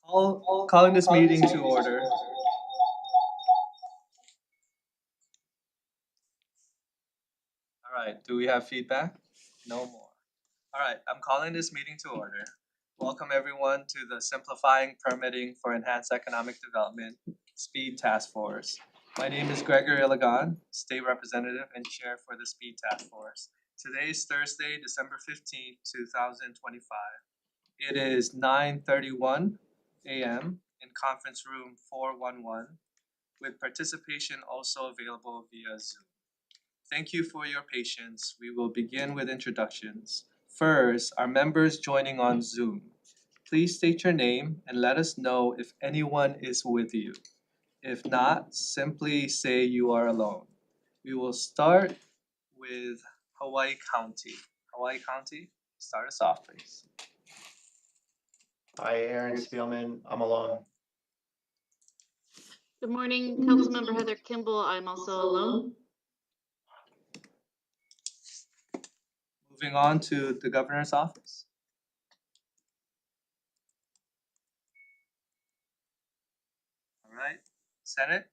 Calling this meeting to order. All right, do we have feedback? No more. All right, I'm calling this meeting to order. Welcome everyone to the Simplifying Permitting for Enhanced Economic Development Speed Task Force. My name is Gregory Ilagan, State Representative and Chair for the Speed Task Force. Today is Thursday, December 15th, 2025. It is 9:31 a.m. in conference room 411, with participation also available via Zoom. Thank you for your patience. We will begin with introductions. First, our members joining on Zoom. Please state your name and let us know if anyone is with you. If not, simply say you are alone. We will start with Hawaii County. Hawaii County, start us off, please. Hi, Aaron Spielman. I'm alone. Good morning, Councilmember Heather Kimball. I'm also alone. Moving on to the governor's office. All right, Senate.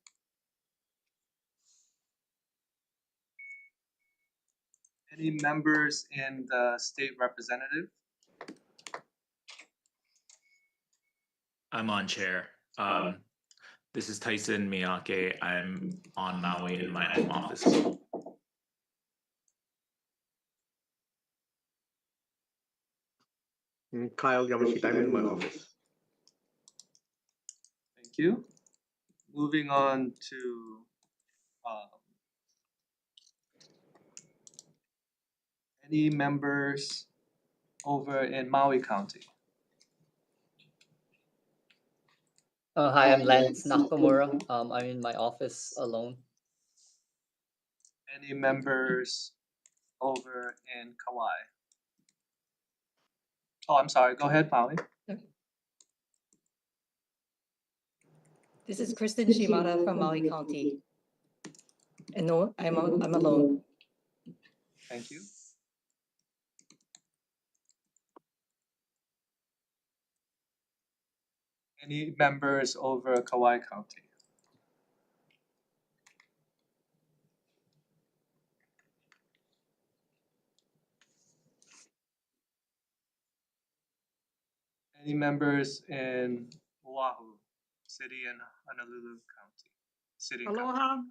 Any members in the state representative? I'm on chair. This is Tyson Miyake. I'm on Maui in my home office. Kyle Yamashita. I'm in my office. Thank you. Moving on to any members over in Maui County? Hi, I'm Lance Nakamura. I'm in my office alone. Any members over in Kauai? Oh, I'm sorry. Go ahead, Maui. This is Kristen Shimada from Maui County. And no, I'm alone. Thank you. Any members over Kauai County? Any members in Oahu City and Honolulu County? City and Aloha. County.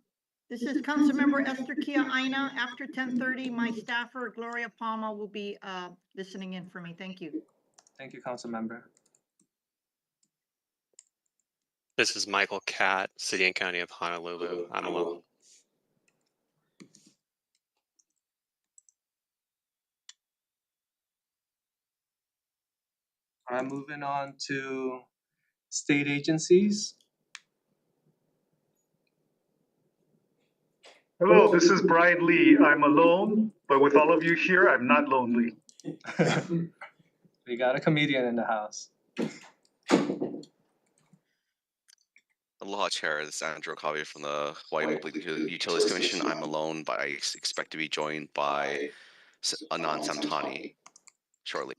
This is Councilmember Esther Kia Aina. After 10:30, my staffer Gloria Palma will be listening in for me. Thank you. Thank you, Council Member. This is Michael Catt, City and County of Honolulu. I'm alone. All right, moving on to state agencies. Hello, this is Brian Lee. I'm alone, but with all of you here, I'm not lonely. We got a comedian in the house. Aloha, Chair. This is Andrew Okabe from the Hawaii Public Utilities Commission. I'm alone, but I expect to be joined by Anand Samtani shortly.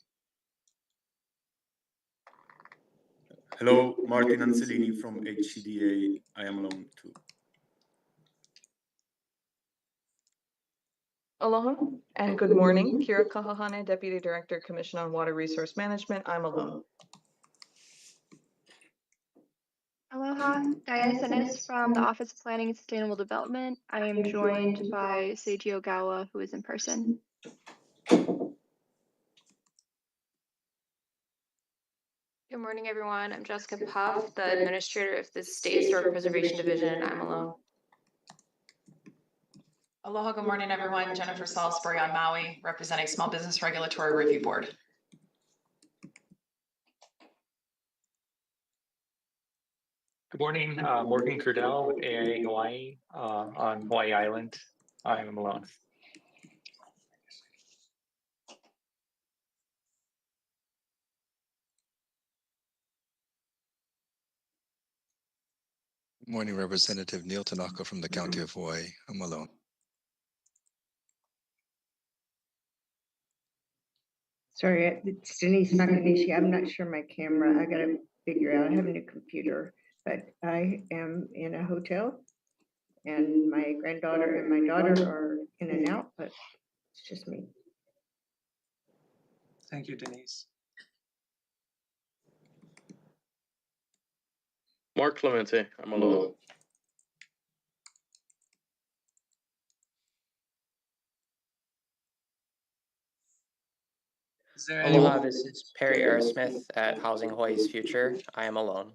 Hello, Martin Anselini from HCDA. I am alone too. Aloha and good morning. Kira Kahahane, Deputy Director, Commission on Water Resource Management. I'm alone. Aloha, Diana Senes from the Office of Planning and Sustainable Development. I am joined by Seiji Ogawa, who is in person. Good morning, everyone. I'm Jessica Puff, the Administrator of the State Historic Preservation Division, and I'm alone. Aloha, good morning, everyone. Jennifer Salisbury on Maui, representing Small Business Regulatory Review Board. Good morning, Morgan Curdell with AIA Hawaii on Hawaii Island. I am alone. Good morning, Representative Neil Tanaka from the County of Hawaii. I'm alone. Sorry, it's Denise Nakanishi. I'm not sure my camera. I gotta figure out. I have a new computer, but I am in a hotel, and my granddaughter and my daughter are in and out, but it's just me. Thank you, Denise. Mark Clemente, I'm alone. Is there Aloha, anyone? this is Perry Aerosmith at Housing Hawaii's Future. I am alone.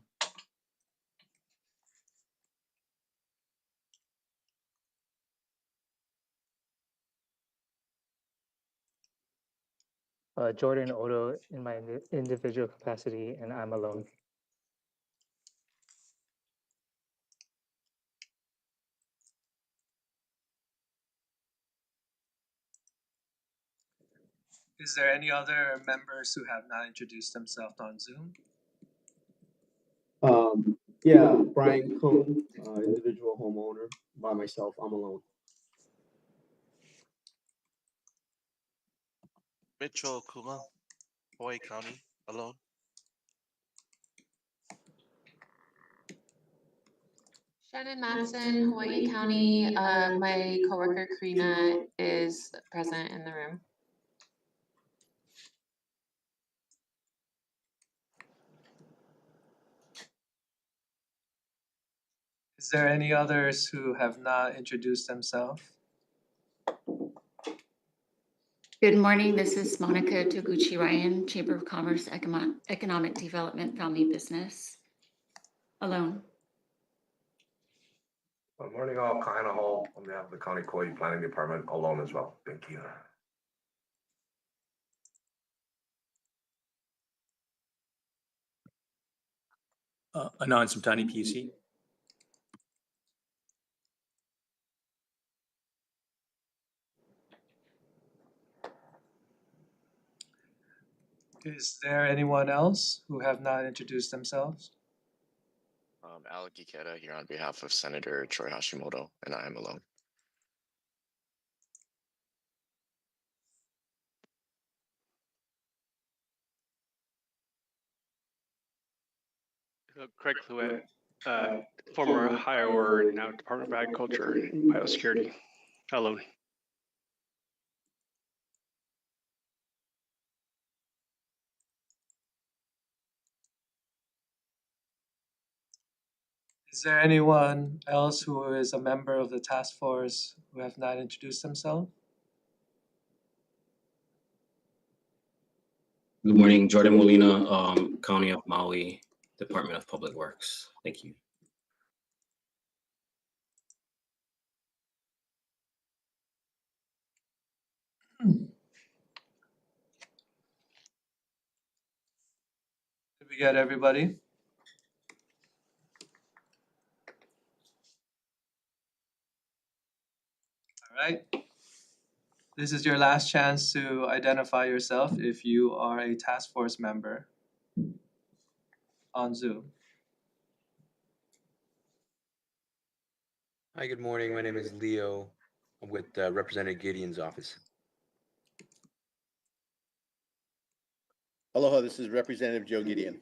Jordan Odo in my individual capacity, and I'm alone. Is there any other members who have not introduced themselves on Zoom? Yeah, Brian Cohn, individual homeowner, by myself, I'm alone. Mitchell Kuma, Hawaii County, alone. Shannon Matson, Hawaii County. My coworker Karina is present in the room. Is there any others who have not introduced themselves? Good morning, this is Monica Toguchi Ryan, Chamber of Commerce, Economic Development, Family Business. Alone. Good morning, all. Kaina Hall on behalf of the County Kauai Planning Department, alone as well. Thank you. Anand Samtani, PC. Is there anyone else who have not introduced themselves? Alec Ikeda here on behalf of Senator Troy Hashimoto, and I am alone. Craig Cluett, former Iowa, now Department of Agriculture and Biosecurity, alone. Is there anyone else who is a member of the task force who have not introduced themselves? Good morning, Jordan Molina, County of Maui, Department of Public Works. Thank you. Did we get everybody? All right. This is your last chance to identify yourself if you are a task force member on Zoom. Hi, good morning. My name is Leo. I'm with Representative Gideon's office. Aloha, this is Representative Joe Gideon.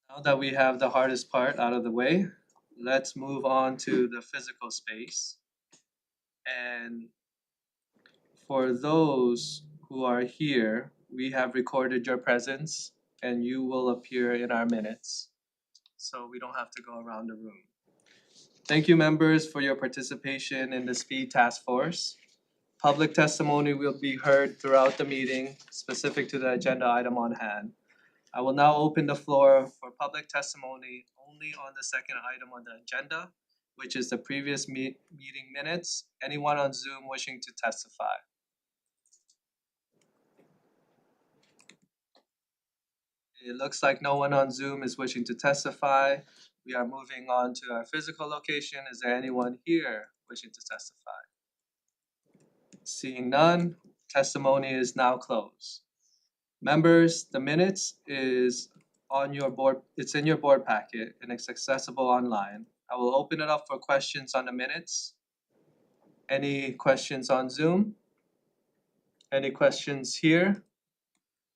Now that we have the hardest part out of the way, let's move on to the physical space. And for those who are here, we have recorded your presence and you will appear in our minutes, so we don't have to go around the room. Thank you, members, for your participation in the Speed Task Force. Public testimony will be heard throughout the meeting, specific to the agenda item on hand. I will now open the floor for public testimony only on the second item on the agenda, which is the previous meeting minutes. Anyone on Zoom wishing to testify? It looks like no one on Zoom is wishing to testify. We are moving on to our physical location. Is there anyone here wishing to testify? Seeing none, testimony is now closed. Members, the minutes is on your board, it's in your board packet and it's accessible online. I will open it up for questions on the minutes. Any questions on Zoom? Any questions here?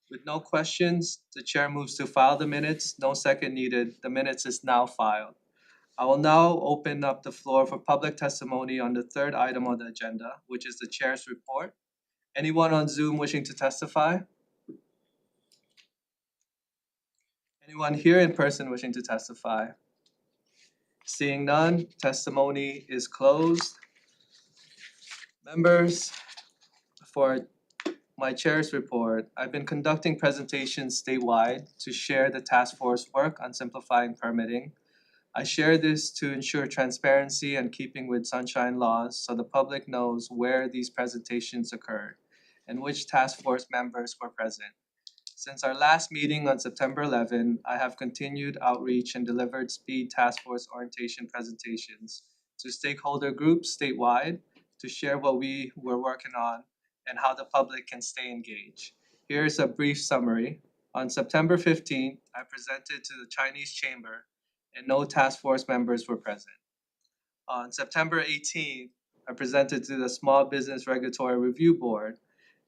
With no questions, the chair moves to file the minutes. No second needed. The minutes is now filed. I will now open up the floor for public testimony on the third item on the agenda, which is the chair's report. Anyone on Zoom wishing to testify? Anyone here in person wishing to testify? Seeing none, testimony is closed. Members, for my chair's report, I've been conducting presentations statewide to share the task force work on simplifying permitting. I share this to ensure transparency and keeping with sunshine laws so the public knows where these presentations occurred and which task force members were present. Since our last meeting on September 11, I have continued outreach and delivered speed task force orientation presentations to stakeholder groups statewide to share what we were working on and how the public can stay engaged. Here's a brief summary. On September 15th, I presented to the Chinese Chamber and no task force members were present. On September 18th, I presented to the Small Business Regulatory Review Board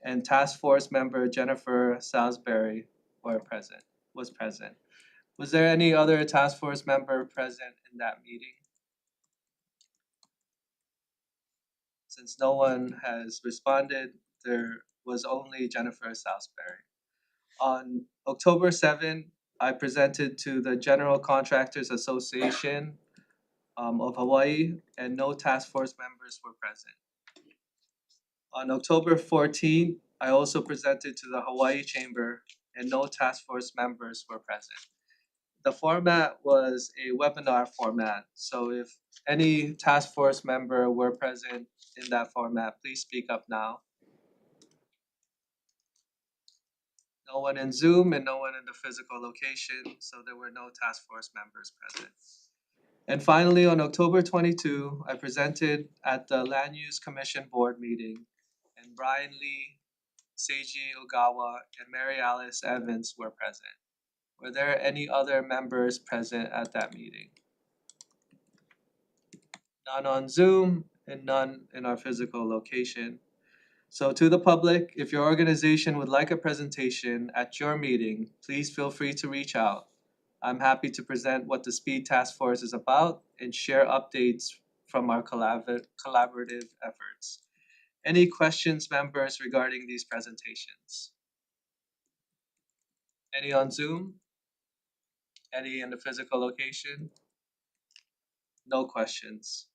and task force member Jennifer Salisbury was present. Was there any other task force member present in that meeting? Since no one has responded, there was only Jennifer Salisbury. On October 7, I presented to the General Contractors Association of Hawaii and no task force members were present. On October 14th, I also presented to the Hawaii Chamber and no task force members were present. The format was a webinar format, so if any task force member were present in that format, please speak up now. No one in Zoom and no one in the physical location, so there were no task force members present. And finally, on October 22, I presented at the Land Use Commission Board meeting, and Brian Lee, Seiji Ogawa, and Mary Alice Evans were present. Were there any other members present at that meeting? None on Zoom and none in our physical location. So to the public, if your organization would like a presentation at your meeting, please feel free to reach out. I'm happy to present what the Speed Task Force is about and share updates from our collaborative efforts. Any questions, members, regarding these presentations? Any on Zoom? Any in the physical location? No questions.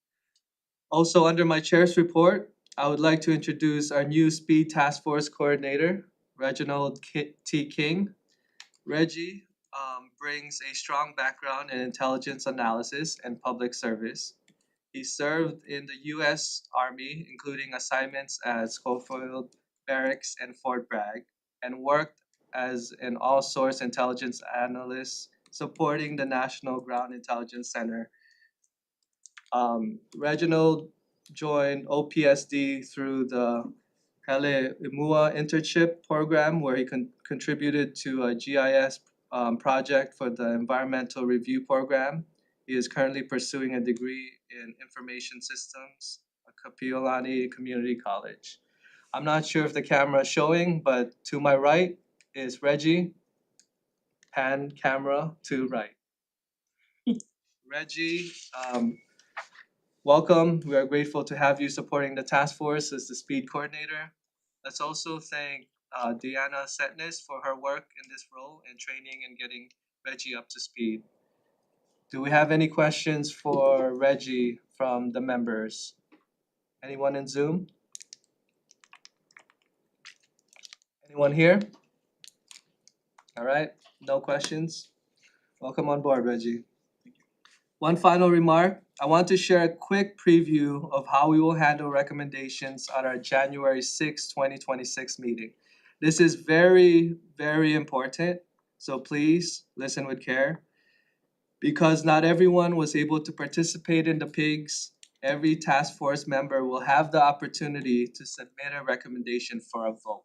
Also, under my chair's report, I would like to introduce our new Speed Task Force Coordinator, Reginald T. King. Reggie brings a strong background in intelligence analysis and public service. He served in the U.S. Army, including assignments at Schofield Barracks and Fort Bragg, and worked as an all-source intelligence analyst supporting the National Ground Intelligence Center. Reginald joined OPSD through the Hele Imua internship program, where he contributed to a GIS project for the environmental review program. He is currently pursuing a degree in information systems at Kapiolani Community College. I'm not sure if the camera is showing, but to my right is Reggie. Pan camera to right. Reggie, welcome. We are grateful to have you supporting the task force as the speed coordinator. Let's also thank Deanna Setnes for her work in this role and training and getting Reggie up to speed. Do we have any questions for Reggie from the members? Anyone in Zoom? Anyone here? All right, no questions. Welcome on board, Reggie. One final remark, I want to share a quick preview of how we will handle recommendations at our January 6, 2026 meeting. This is very, very important, so please listen with care. Because not everyone was able to participate in the PIGs, every task force member will have the opportunity to submit a recommendation for a vote.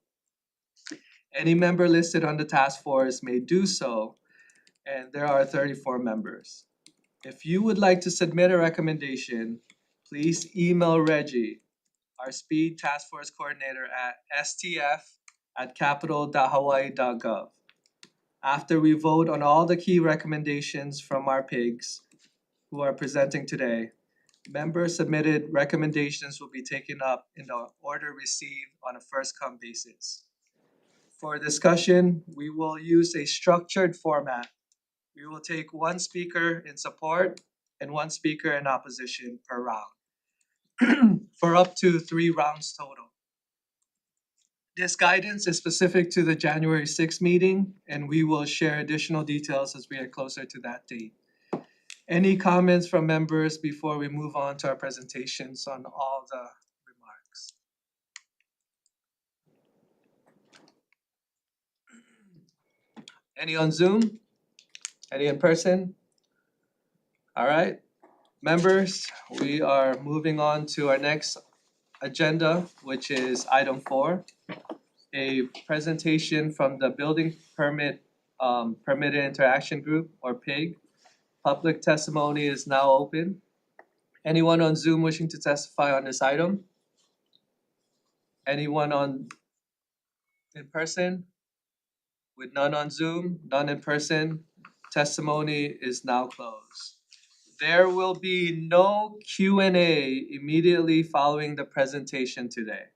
Any member listed on the task force may do so, and there are 34 members. If you would like to submit a recommendation, please email Reggie, our Speed Task Force Coordinator at stf@capital.hawaii.gov. After we vote on all the key recommendations from our PIGs who are presenting today, member submitted recommendations will be taken up in the order received on a first come basis. For discussion, we will use a structured format. We will take one speaker in support and one speaker in opposition per round for up to 3 rounds total. This guidance is specific to the January 6th meeting, and we will share additional details as we get closer to that date. Any comments from members before we move on to our presentations on all the remarks? Any on Zoom? Any in person? All right, members, we are moving on to our next agenda, which is item 4, a presentation from the Building Permitted Interaction Group, or PIG. Public testimony is now open. Anyone on Zoom wishing to testify on this item? Anyone in person? With none on Zoom, none in person, testimony is now closed. There will be no Q&A immediately following the presentation today.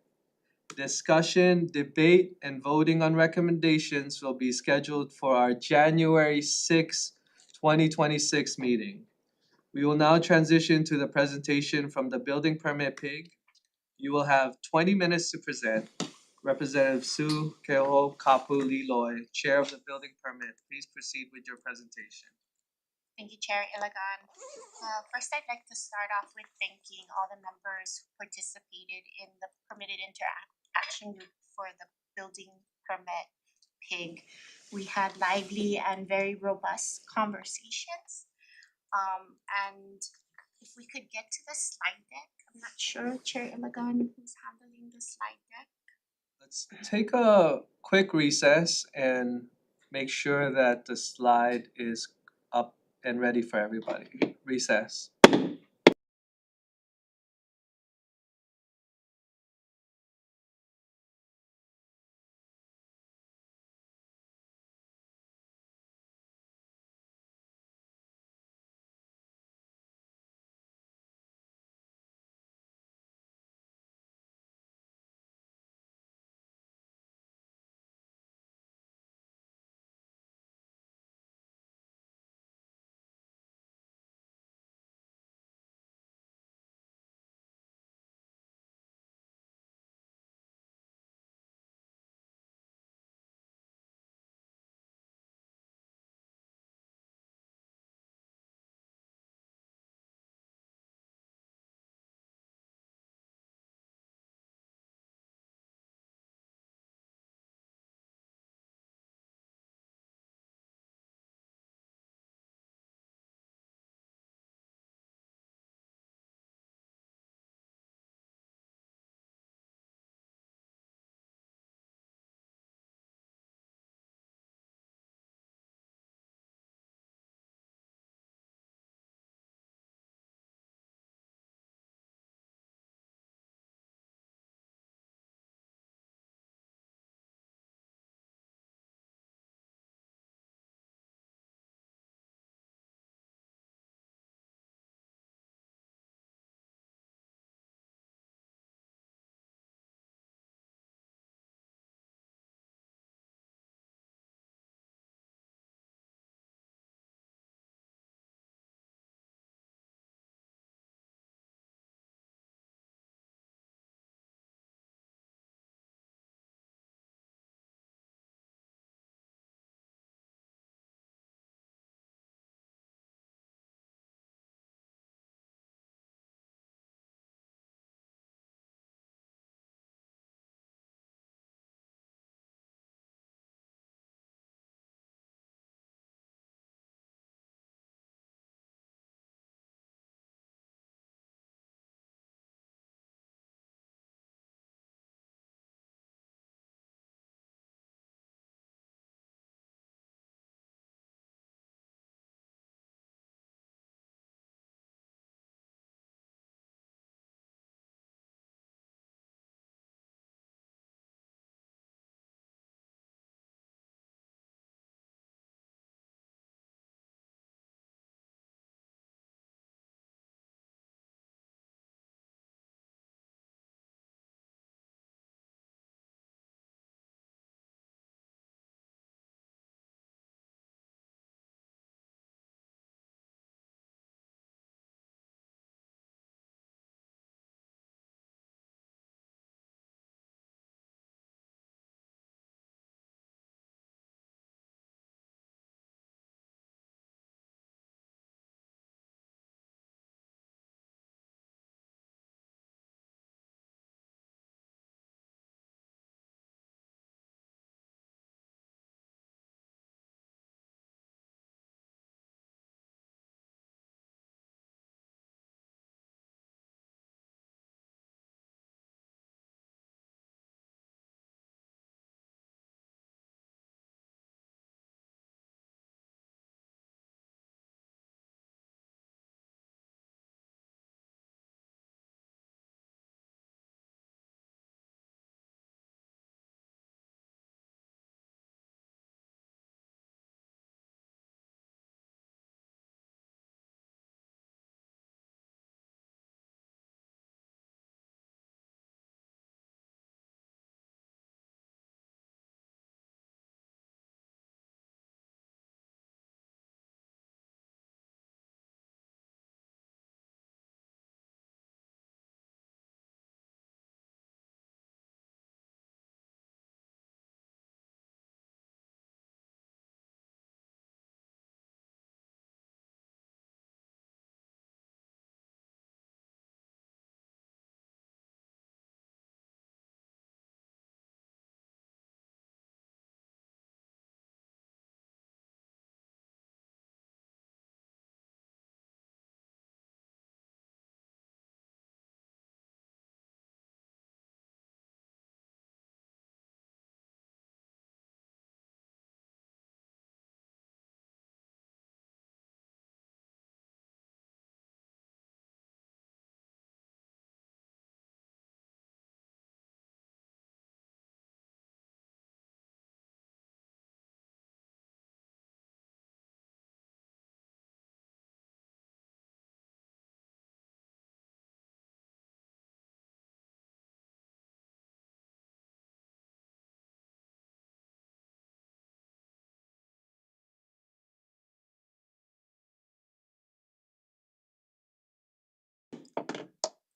Discussion, debate, and voting on recommendations will be scheduled for our January 6, 2026 meeting. We will now transition to the presentation from the Building Permit PIG. You will have 20 minutes to present. Representative Sue Keho Kapu Liloy, Chair of the Building Permit, please proceed with your presentation. Thank you, Chair Ilagan. First, I'd like to start off with thanking all the members who participated in the Permitted Interaction Group for the Building Permit PIG. We had lively and very robust conversations. And if we could get to the slide deck, I'm not sure, Chair Ilagan, who's handling the slide deck. Let's take a quick recess and make sure that the slide is up and ready for everybody. Recess.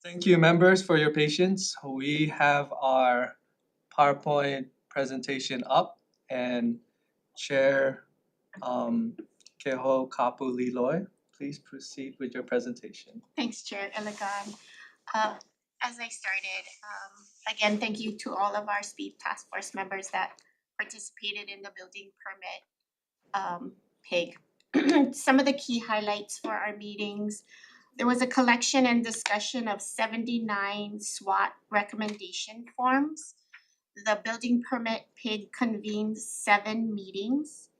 Thank you, members, for your patience. We have our PowerPoint presentation up, and Chair Keho Kapu Liloy, please proceed with your presentation. Thanks, Chair Elagon. As I started, again, thank you to all of our speed task force members that participated in the building permit PIG. Some of the key highlights for our meetings: there was a collection and discussion of 79 SWOT recommendation forms. The building permit PIG convened 7 meetings.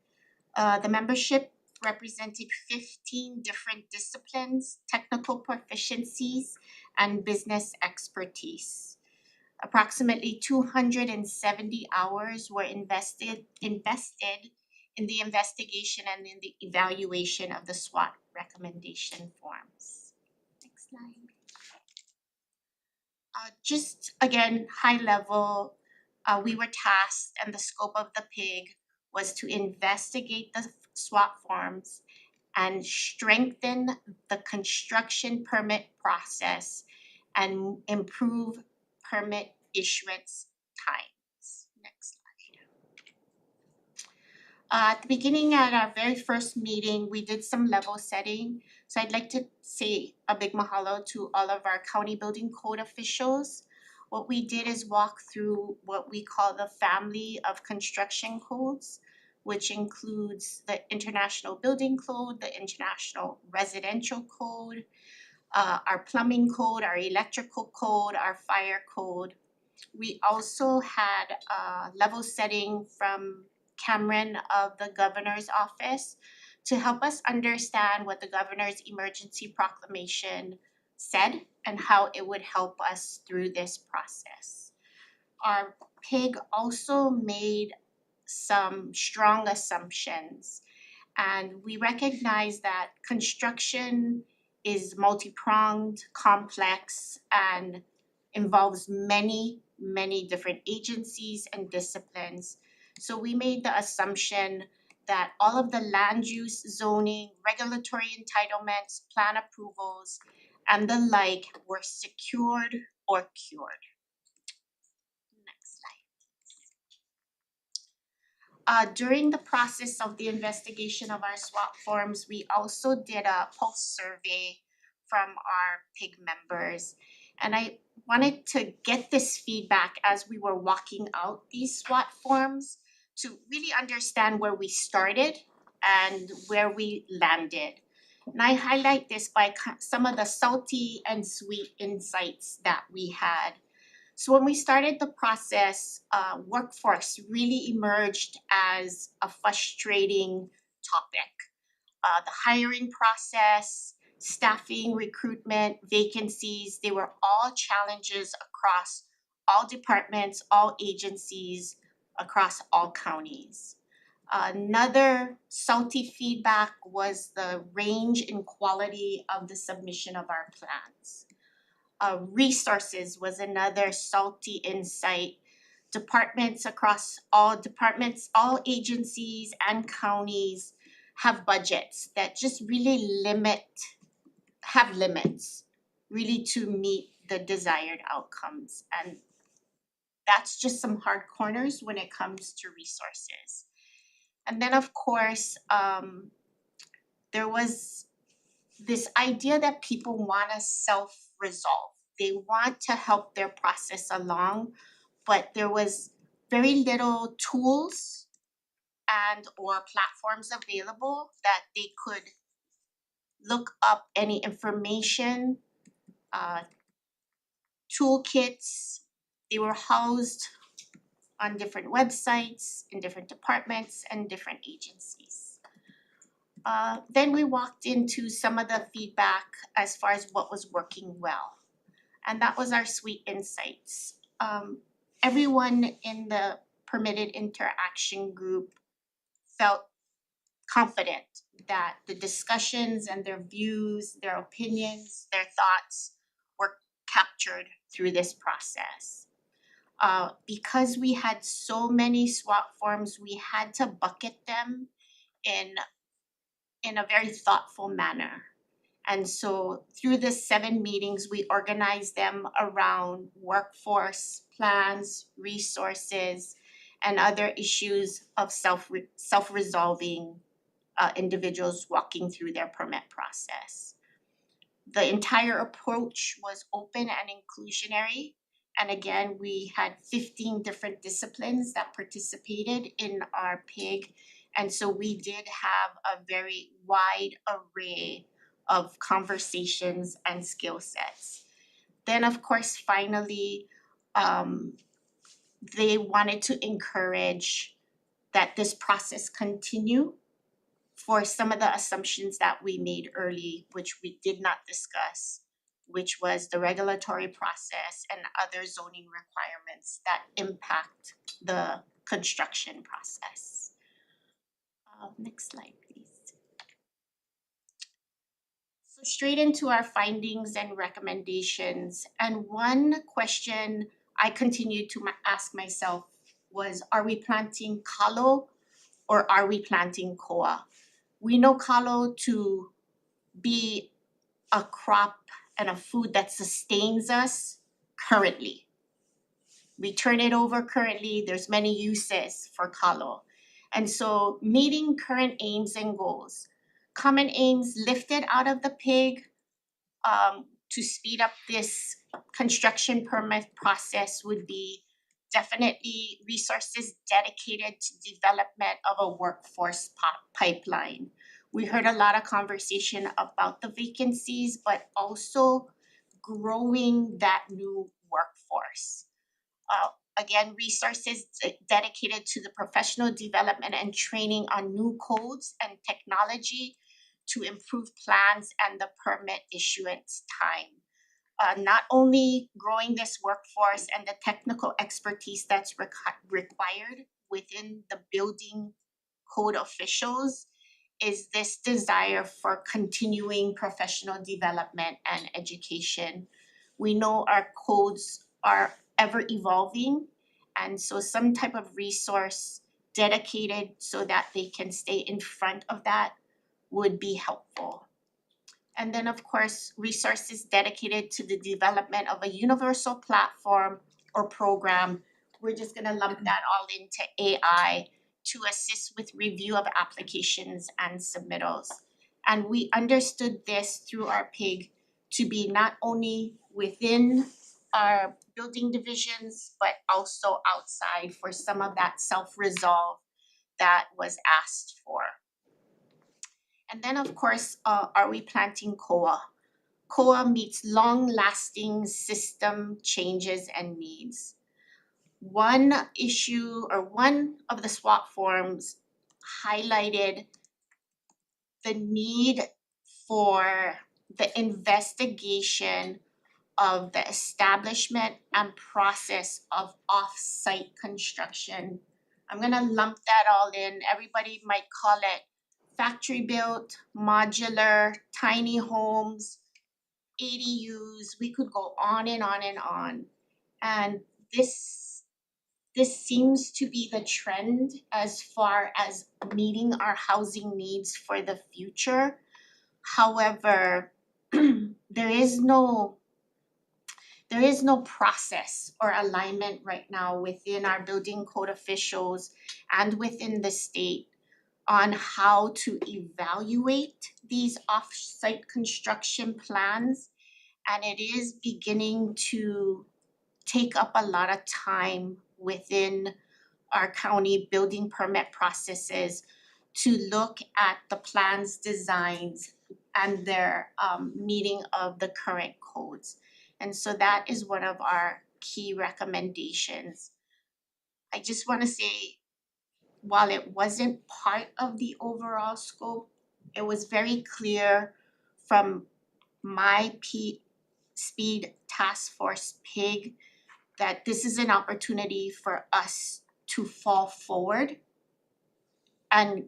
The membership represented 15 different disciplines, technical proficiencies, and business expertise. Approximately 270 hours were invested in the investigation and in the evaluation of the SWOT recommendation forms. Next slide. Just again, high level, we were tasked, and the scope of the PIG was to investigate the SWOT forms and strengthen the construction permit process and improve permit issuance times. Next slide. At the beginning, at our very first meeting, we did some level setting. So I'd like to say a big mahalo to all of our county building code officials. What we did is walk through what we call the family of construction codes, which includes the International Building Code, the International Residential Code, our plumbing code, our electrical code, our fire code. We also had level setting from Cameron of the governor's office to help us understand what the governor's emergency proclamation said and how it would help us through this process. Our PIG also made some strong assumptions, and we recognize that construction is multi-pronged, complex, and involves many different agencies and disciplines. So we made the assumption that all of the land use, zoning, regulatory entitlements, plan approvals, and the like were secured or cured. Next slide. During the process of the investigation of our SWOT forms, we also did a pulse survey from our PIG members. And I wanted to get this feedback as we were walking out these SWOT forms to really understand where we started and where we landed. And I highlight this by some of the salty and sweet insights that we had. So when we started the process, workforce really emerged as a frustrating topic. The hiring process, staffing, recruitment, vacancies, they were all challenges across all departments, all agencies, across all counties. Another salty feedback was the range and quality of the submission of our plans. Resources was another salty insight. Departments across all departments, all agencies and counties have budgets that just really have limits really to meet the desired outcomes. And that's just some hard corners when it comes to resources. And then of course, there was this idea that people want to self-resolve. They want to help their process along, but there was very little tools and or platforms available that they could look up any information, toolkits. They were housed on different websites, in different departments and different agencies. Then we walked into some of the feedback as far as what was working well. And that was our sweet insights. Everyone in the permitted interaction group felt confident that the discussions and their views, their opinions, their thoughts were captured through this process. Because we had so many SWOT forms, we had to bucket them in a very thoughtful manner. And so through the 7 meetings, we organized them around workforce plans, resources, and other issues of self-resolving individuals walking through their permit process. The entire approach was open and inclusionary. And again, we had 15 different disciplines that participated in our PIG. And so we did have a very wide array of conversations and skill sets. Then, of course, finally, they wanted to encourage that this process continue for some of the assumptions that we made early, which we did not discuss, which was the regulatory process and other zoning requirements that impact the construction process. Next slide, please. So straight into our findings and recommendations. And one question I continued to ask myself was, are we planting kalo or are we planting koa? We know kalo to be a crop and a food that sustains us currently. We turn it over currently, there's many uses for kalo. And so meeting current aims and goals. Common aims lifted out of the PIG to speed up this construction permit process would be definitely resources dedicated to development of a workforce pipeline. We heard a lot of conversation about the vacancies, but also growing that new workforce. Again, resources dedicated to the professional development and training on new codes and technology to improve plans and the permit issuance time. Not only growing this workforce and the technical expertise that's required within the building code officials is this desire for continuing professional development and education. We know our codes are ever evolving, and so some type of resource dedicated so that they can stay in front of that would be helpful. And then, of course, resources dedicated to the development of a universal platform or program. We're just gonna lump that all into AI to assist with review of applications and submittals. And we understood this through our PIG to be not only within our building divisions, but also outside for some of that self-resolve that was asked for. And then, of course, are we planting COA? COA meets long-lasting system changes and needs. One issue or one of the SWOT forms highlighted the need for the investigation of the establishment and process of off-site construction. I'm gonna lump that all in. Everybody might call it factory built, modular, tiny homes, ADUs. We could go on and on and on. And this seems to be the trend as far as meeting our housing needs for the future. However, there is no process or alignment right now within our building code officials and within the state on how to evaluate these off-site construction plans. And it is beginning to take up a lot of time within our county building permit processes to look at the plans, designs, and their meeting of the current codes. And so that is one of our key recommendations. I just want to say, while it wasn't part of the overall scope, it was very clear from my Speed Task Force PIG that this is an opportunity for us to fall forward and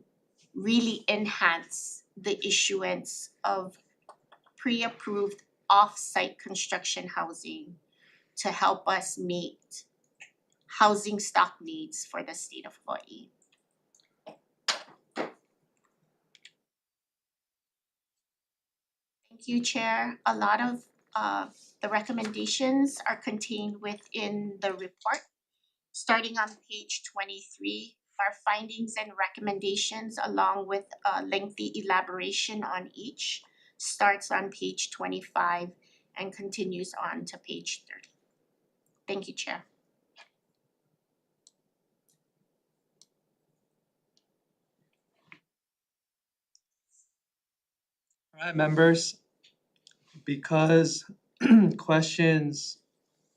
really enhance the issuance of pre-approved off-site construction housing to help us meet housing stock needs for the state of Hawaii. Thank Thank you, Chair. A lot of the recommendations are contained within the report. Starting on page 23, our findings and recommendations along with a lengthy elaboration on each starts on page 25 and continues on to page 30. Thank you, Chair. All right, members, because questions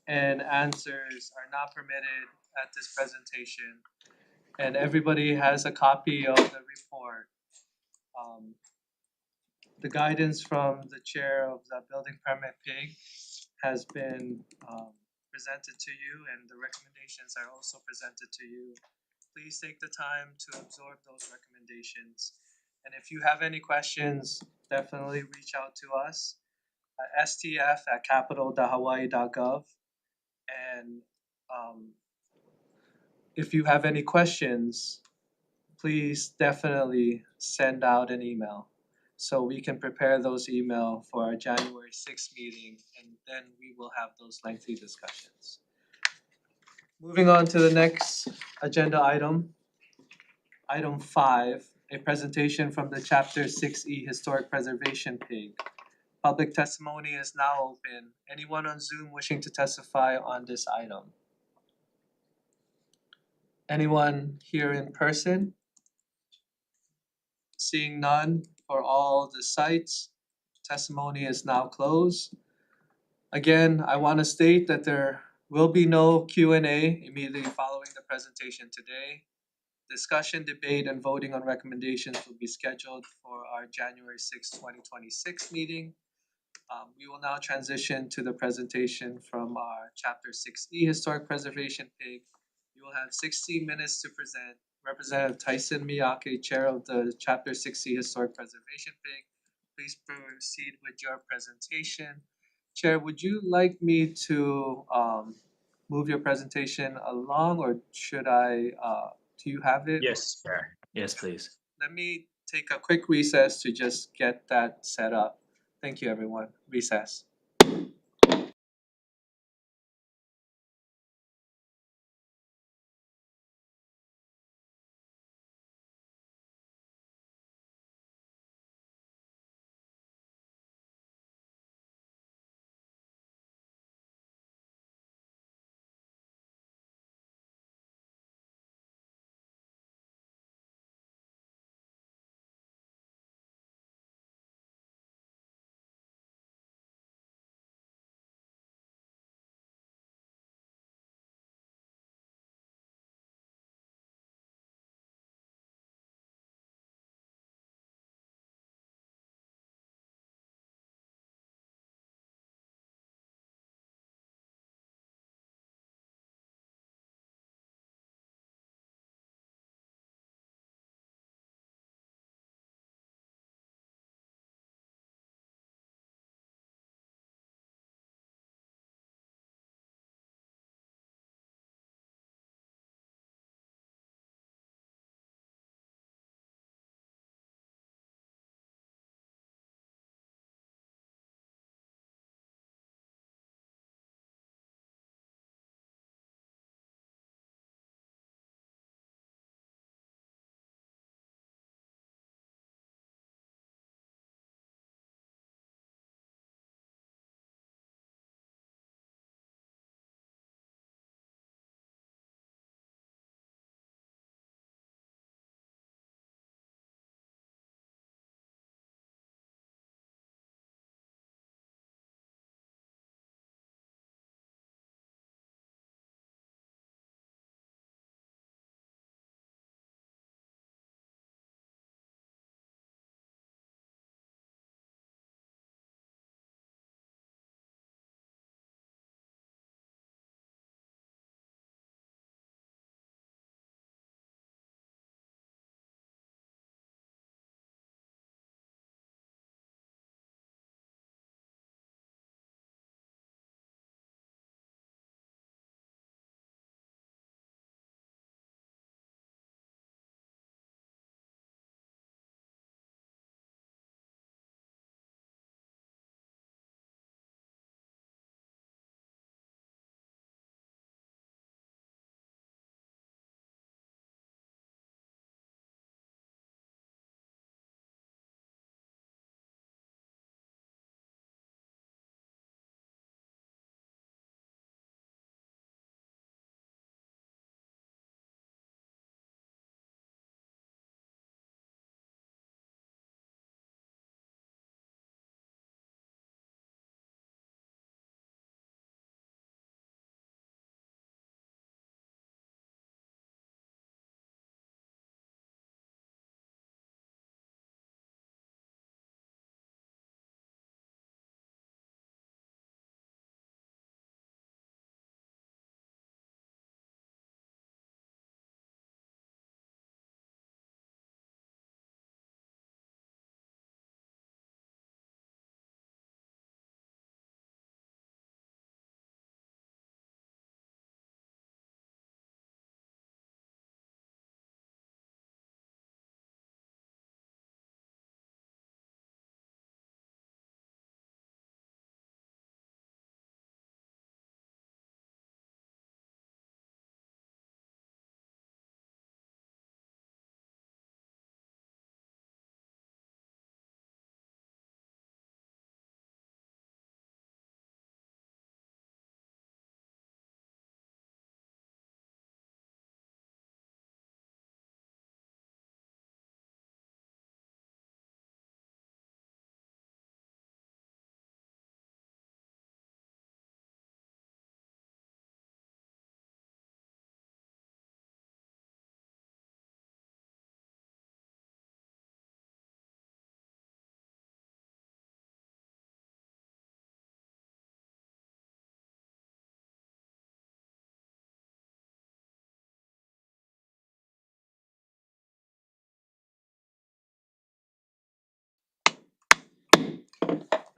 and answers are not permitted at this presentation, and everybody has a copy of the report, the guidance from the chair of the building permit PIG has been presented to you, and the recommendations are also presented to you. Please take the time to absorb those recommendations. And if you have any questions, definitely reach out to us at stf@capital.hawaii.gov. And if you have any questions, please definitely send out an email so we can prepare those email for our January 6th meeting, and then we will have those lengthy discussions. Moving on to the next agenda item, item 5, a presentation from the Chapter 6E Historic Preservation PIG. Public testimony is now open. Anyone on Zoom wishing to testify on this item? Anyone here in person? Seeing none for all the sites, testimony is now closed. Again, I want to state that there will be no Q&A immediately following the presentation today. Discussion, debate, and voting on recommendations will be scheduled for our January 6, 2026 meeting. We will now transition to the presentation from our Chapter 6E Historic Preservation PIG. You will have 60 minutes to present. Representative Tyson Miyake, Chair of the Chapter 6E Historic Preservation PIG, please proceed with your presentation. Chair, would you like me to move your presentation along, or should I, do you have it? Yes, Chair. Yes, please. Let me take a quick recess to just get that set up. Thank you, everyone. Recess.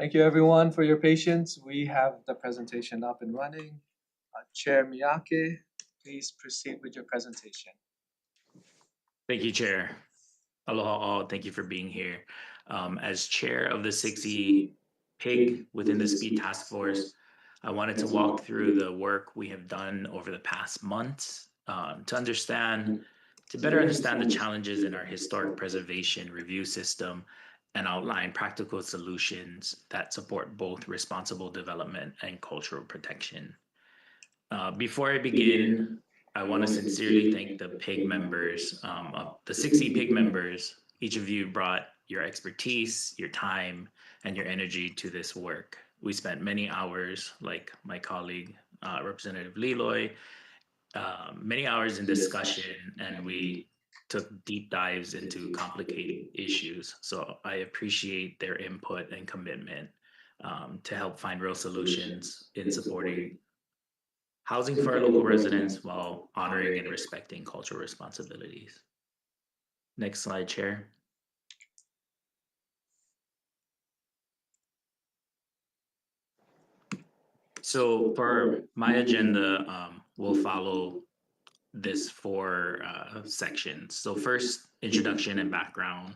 Thank you everyone for your patience. We have the presentation up and running. Chair Miyake, please proceed with your presentation. Thank you, Chair. Aloha all, thank you for being here. As Chair of the 6E PIG within the SPEED Task Force, I wanted to walk through the work we have done over the past months to better understand the challenges in our historic preservation review system and outline practical solutions that support both responsible development and cultural protection. Before I begin, I want to sincerely thank the PIG members, the 6E PIG members. Each of you brought your expertise, your time, and your energy to this work. We spent many hours, like my colleague, Representative Leloy, many hours in discussion, and we took deep dives into complicated issues. So I appreciate their input and commitment to help find real solutions in supporting housing for our local residents while honoring and respecting cultural responsibilities. Next slide, Chair. So for my agenda, we'll follow this 4 sections. So first, introduction and background.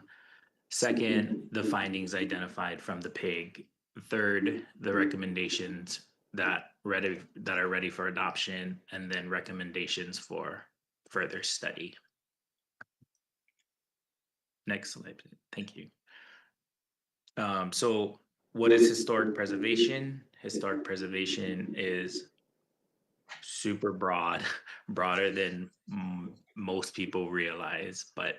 Second, the findings identified from the PIG. Third, the recommendations that are ready for adoption, and then recommendations for further study. Next slide, please. Thank you. So what is historic preservation? Historic preservation is super broad, broader than most people realize, but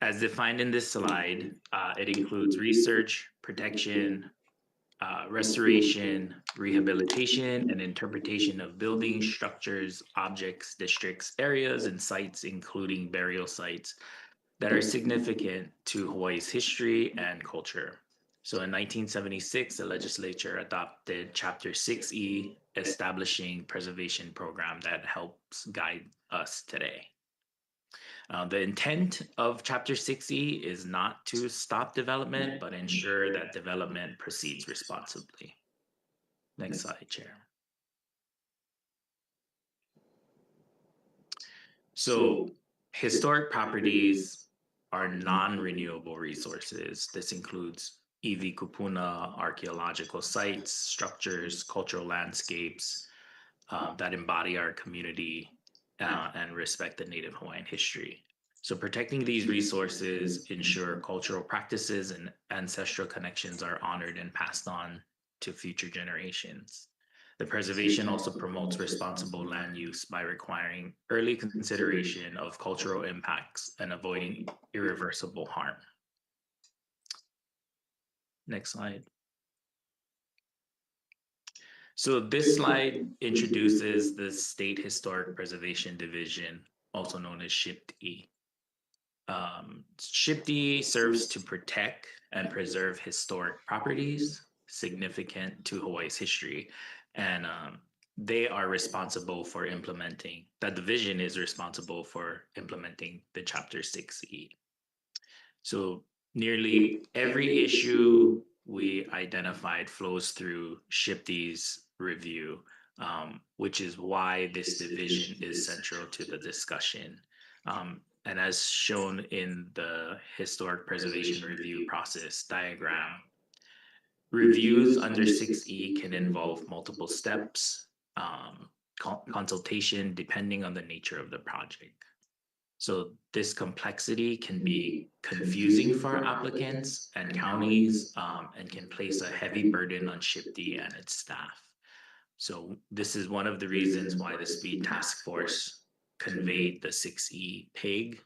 as defined in this slide, it includes research, protection, restoration, rehabilitation, and interpretation of buildings, structures, objects, districts, areas, and sites, including burial sites that are significant to Hawaii's history and culture. So in 1976, the legislature adopted Chapter 6E, establishing preservation program that helps guide us today. The intent of Chapter 6E is not to stop development, but ensure that development proceeds responsibly. Next slide, Chair. So historic properties are non-renewable resources. This includes iwi kupuna, archaeological sites, structures, cultural landscapes that embody our community and respect the Native Hawaiian history. So protecting these resources ensure cultural practices and ancestral connections are honored and passed on to future generations. The preservation also promotes responsible land use by requiring early consideration of cultural impacts and avoiding irreversible harm. Next slide. So this slide introduces the State Historic Preservation Division, also known as SHPD. SHPD serves to protect and preserve historic properties significant to Hawaii's history, and they are responsible for implementing, that division is responsible for implementing the Chapter 6E. So nearly every issue we identified flows through SHPD's review, which is why this division is central to the discussion. And as shown in the historic preservation review process diagram, reviews under 6E can involve multiple steps, consultation depending on the nature of the project. So this complexity can be confusing for applicants and counties, and can place a heavy burden on SHPD and its staff. So this is one of the reasons why the SPEED Task Force conveyed the 6E PIG.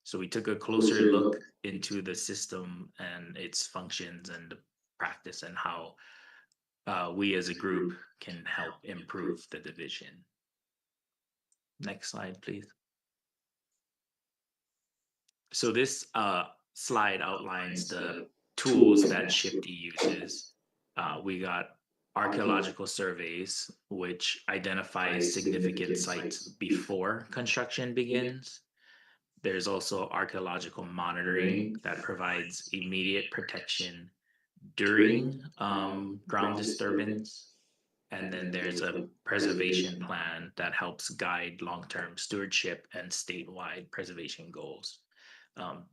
So we took a closer look into the system and its functions and the practice and how we as a group can help improve the division. Next slide, please. So this slide outlines the tools that SHPD uses. We got archaeological surveys, which identifies significant sites before construction begins. There's also archaeological monitoring that provides immediate protection during ground disturbance. And then there's a preservation plan that helps guide long-term stewardship and statewide preservation goals.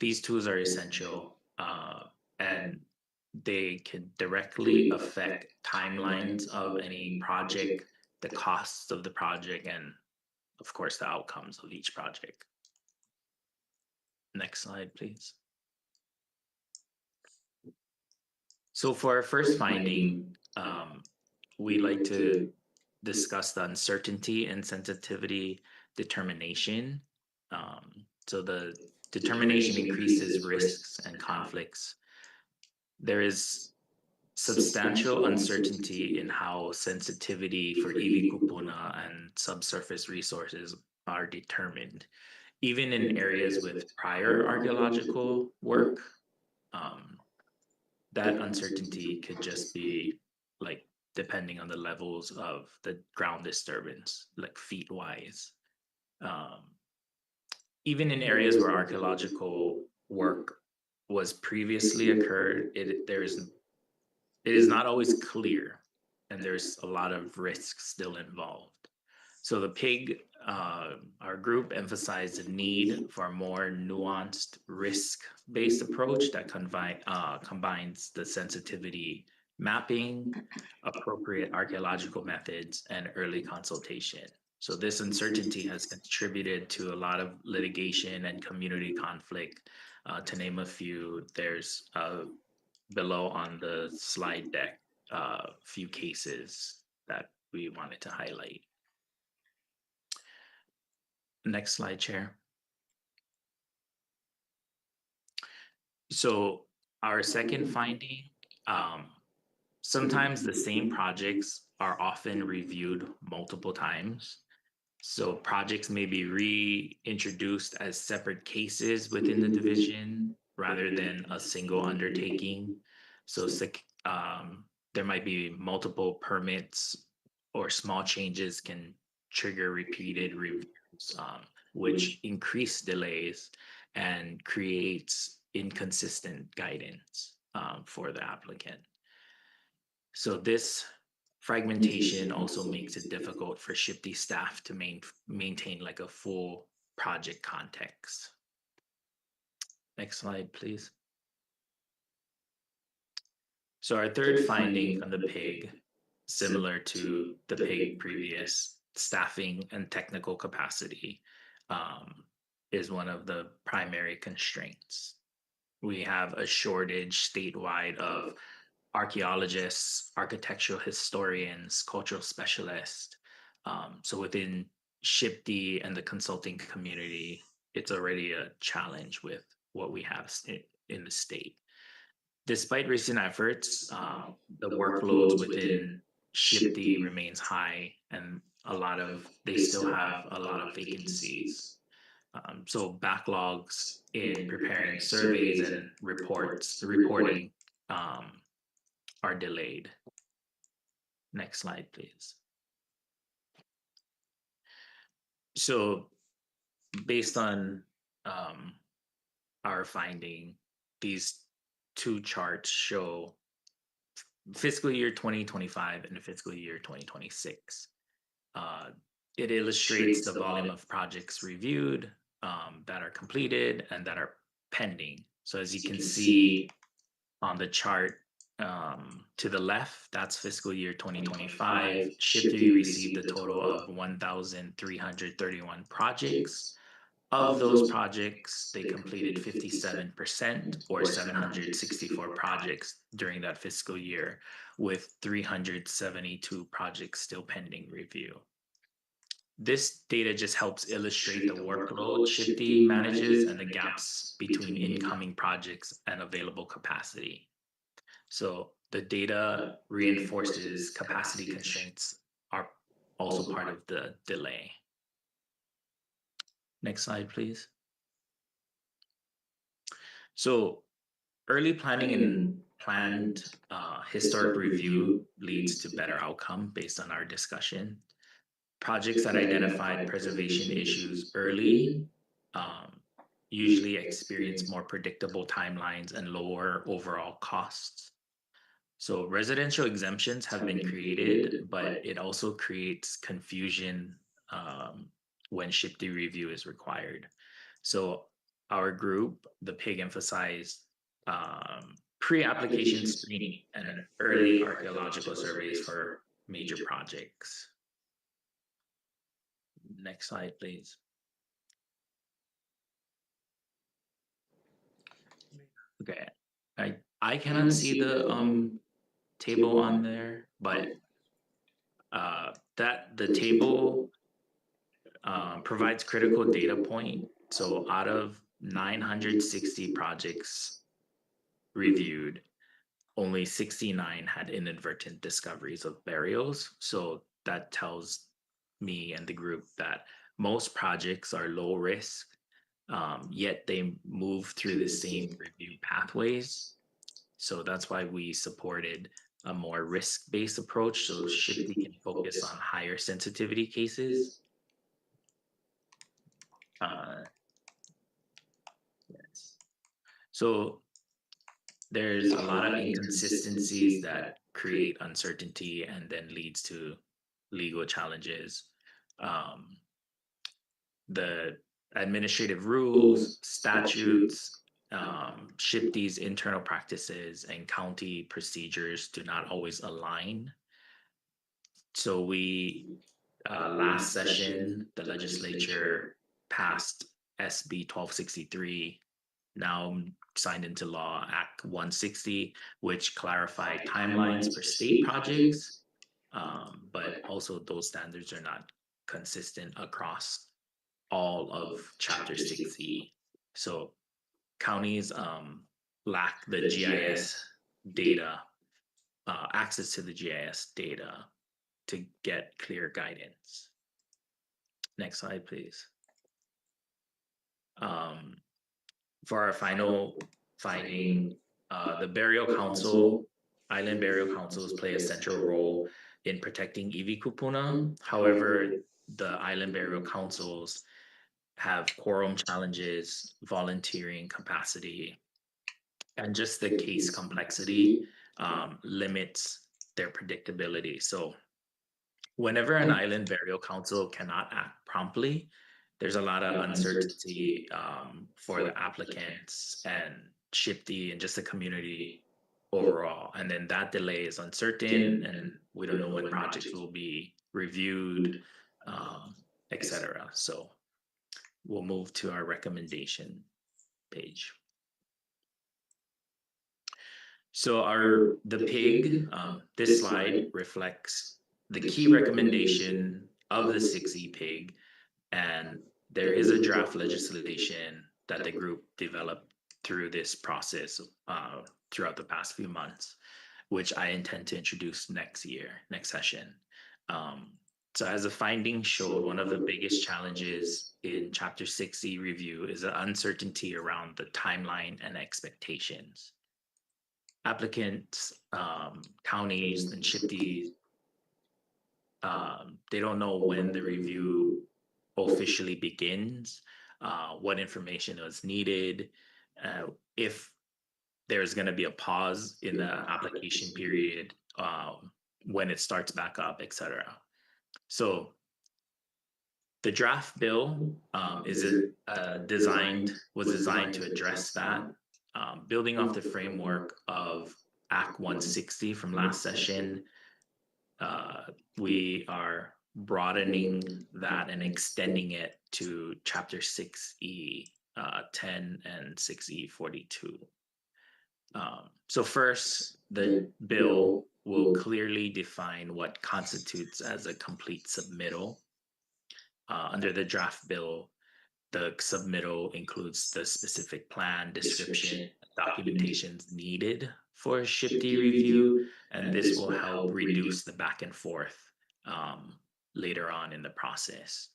These tools are essential and they can directly affect timelines of any project, the costs of the project, and of course, the outcomes of each project. Next slide, please. So for our first finding, we like to discuss the uncertainty and sensitivity determination. So the determination increases risks and conflicts. There is substantial uncertainty in how sensitivity for EV kupuna and subsurface resources are determined. Even in areas with prior archaeological work, that uncertainty could just be like depending on the levels of the ground disturbance, like feet wise. Even in areas where archaeological work was previously occurred, it is not always clear, and there's a lot of risk still involved. So the PIG, our group emphasized the need for a more nuanced risk-based approach that combines the sensitivity mapping, appropriate archaeological methods, and early consultation. So this uncertainty has contributed to a lot of litigation and community conflict. To name a few, there's below on the slide deck a few cases that we wanted to highlight. Next slide, Chair. So our second finding, sometimes the same projects are often reviewed multiple times. So projects may be reintroduced as separate cases within the division rather than a single undertaking. So there might be multiple permits or small changes can trigger repeated reviews, which increase delays and creates inconsistent guidance for the applicant. So this fragmentation also makes it difficult for SHPT staff to maintain like a full project context. Next slide, please. So our third finding from the PIG, similar to the PIG previous, staffing and technical capacity is one of the primary constraints. We have a shortage statewide of archaeologists, architectural historians, cultural specialists. So within SHPT and the consulting community, it's already a challenge with what we have in the state. Despite recent efforts, the workloads within SHPT remains high, and they still have a lot of vacancies. So backlogs in preparing surveys and reporting are delayed. Next slide, please. So based on our finding, these two charts show fiscal year 2025 and fiscal year 2026. It illustrates the volume of projects reviewed that are completed and that are pending. So as you can see on the chart to the left, that's fiscal year 2025. SHPT received a total of 1,331 projects. Of those projects, they completed 57% or 764 projects during that fiscal year, with 372 projects still pending review. This data just helps illustrate the workload SHPT manages and the gaps between incoming projects and available capacity. So the data reinforces capacity constraints are also part of the delay. Next slide, please. So early planning and planned historic review leads to better outcome based on our discussion. Projects that identified preservation issues early usually experience more predictable timelines and lower overall costs. So residential exemptions have been created, but it also creates confusion when SHPD review is required. So our group, the PIG, emphasized pre-application screening and early archaeological surveys for major projects. Next slide, please. Okay, I cannot see the table on there, but that the table provides critical data point. So out of 960 projects reviewed, only 69 had inadvertent discoveries of burials. So that tells me and the group that most projects are low risk, yet they move through the same review pathways. So that's why we supported a more risk-based approach, so SHPD can focus on higher sensitivity cases. Yes. So there's a lot of inconsistencies that create uncertainty and then leads to legal challenges. The administrative rules, statutes, SHPD's internal practices, and county procedures do not always align. So we, last session, the legislature passed SB 1263, now signed into law, Act 160, which clarified timelines for state projects, but also those standards are not consistent across all of Chapter 6E. So counties lack the GIS data, access to the GIS data to get clear guidance. Next slide, please. For our final finding, the burial council, island burial councils play a central role in protecting Iwi Kupuna. However, the island burial councils have quorum challenges, volunteering capacity, and just the case complexity limits their predictability. So whenever an island burial council cannot act promptly, there's a lot of uncertainty for the applicants and SHPD and just the community overall. And then that delay is uncertain, and we don't know when projects will be reviewed, etc. So we'll move to our recommendation page. So the PIG, this slide reflects the key recommendation of the 6E PIG, and there is a draft legislation that the group developed through this process throughout the past few months, which I intend to introduce next session. So as the findings showed, one of the biggest challenges in Chapter 6E review is the uncertainty around the timeline and expectations. Applicants, counties, and SHPD, they don't know when the review officially begins, what information is needed, if there's going to be a pause in the application period, when it starts back up, etc. So the draft bill was designed to address that, building off the framework of Act 160 from last session. We are broadening that and extending it to Chapter 6E 10 and 6E 42. So first, the bill will clearly define what constitutes as a complete submittal. Under the draft bill, the submittal includes the specific plan, description, documentations needed for SHPD review, and this will help reduce the back and forth later on in the process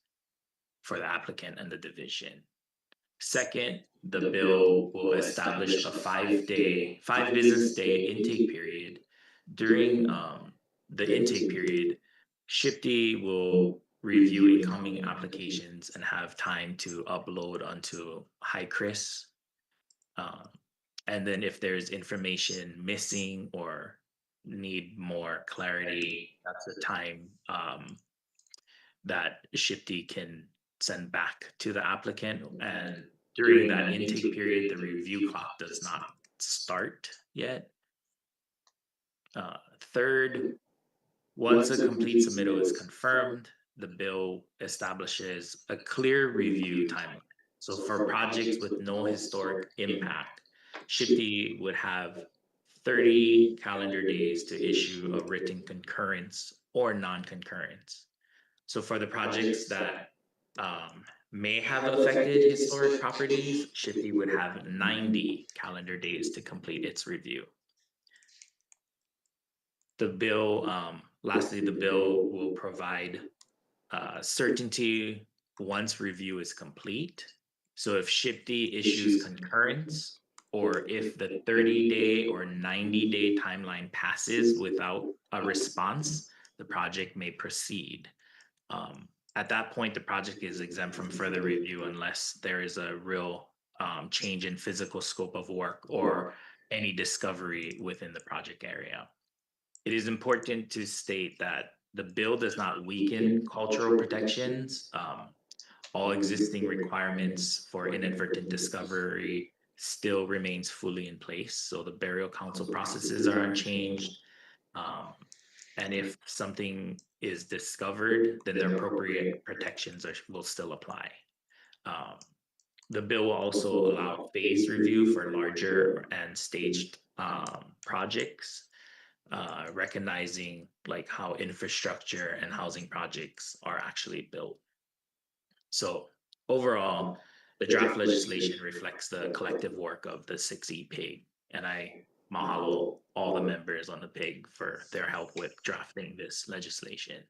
for the applicant and the division. Second, the bill will establish a 5 business day intake period. During the intake period, SHPD will review incoming applications and have time to upload onto HiCRIS. And then if there's information missing or need more clarity, that's the time that SHPT can send back to the applicant. And during that intake period, the review clock does not start yet. Third, once a complete submittal is confirmed, the bill establishes a clear review timeline. So for projects with no historic impact, SHPT would have 30 calendar days to issue a written concurrence or non-concurrence. So for the projects that may have affected historic properties, SHPT would have 90 calendar days to complete its review. The bill, lastly, the bill will provide certainty once review is complete. So if SHPT issues concurrence, or if the 30-day or 90-day timeline passes without a response, the project may proceed. At that point, the project is exempt from further review unless there is a real change in physical scope of work or any discovery within the project area. It is important to state that the bill does not weaken cultural protections. All existing requirements for inadvertent discovery still remains fully in place. So the burial council processes are unchanged. And if something is discovered, then the appropriate protections will still apply. The bill will also allow phased review for larger and staged projects, recognizing like how infrastructure and housing projects are actually built. So overall, the draft legislation reflects the collective work of the 6E PIG, and I mahalo all the members on the PIG for their help with drafting this legislation.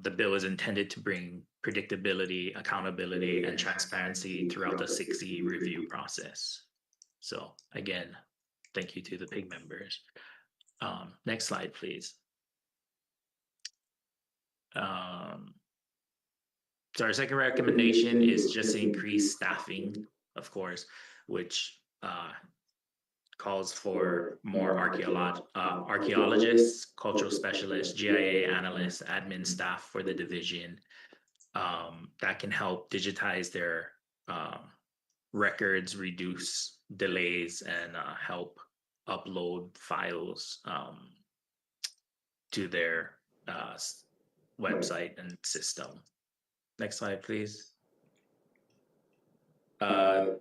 The bill is intended to bring predictability, accountability, and transparency throughout the 6E review process. So again, thank you to the PIG members. Next slide, please. So our second recommendation is just increase staffing, of course, which calls for more archaeologists, cultural specialists, GIA analysts, admin staff for the division that can help digitize their records, reduce delays, and help upload files to their website and system. Next slide, please. Third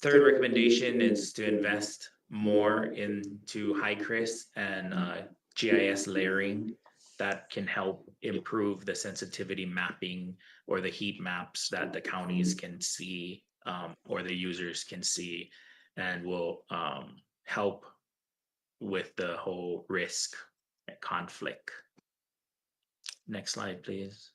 recommendation is to invest more into HICRIS and GIS layering that can help improve the sensitivity mapping or the heat maps that the counties can see or the users can see, and will help with the whole risk conflict. Next slide, please.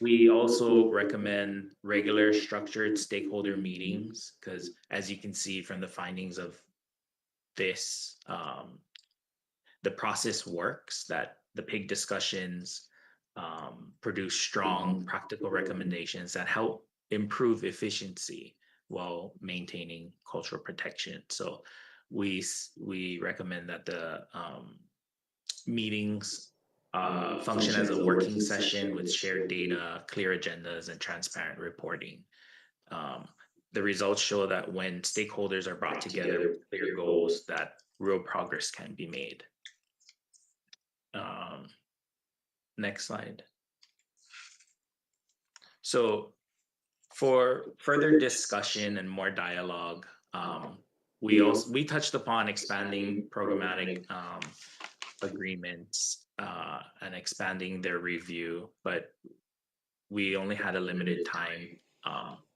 We also recommend regular structured stakeholder meetings because, as you can see from the findings of this, the process works, that the PIG discussions produce strong practical recommendations that help improve efficiency while maintaining cultural protection. So we recommend that the meetings function as a working session with shared data, clear agendas, and transparent reporting. The results show that when stakeholders are brought together with clear goals, that real progress can be made. Next slide. So for further discussion and more dialogue, we touched upon expanding programmatic agreements and expanding their review, but we only had a limited time,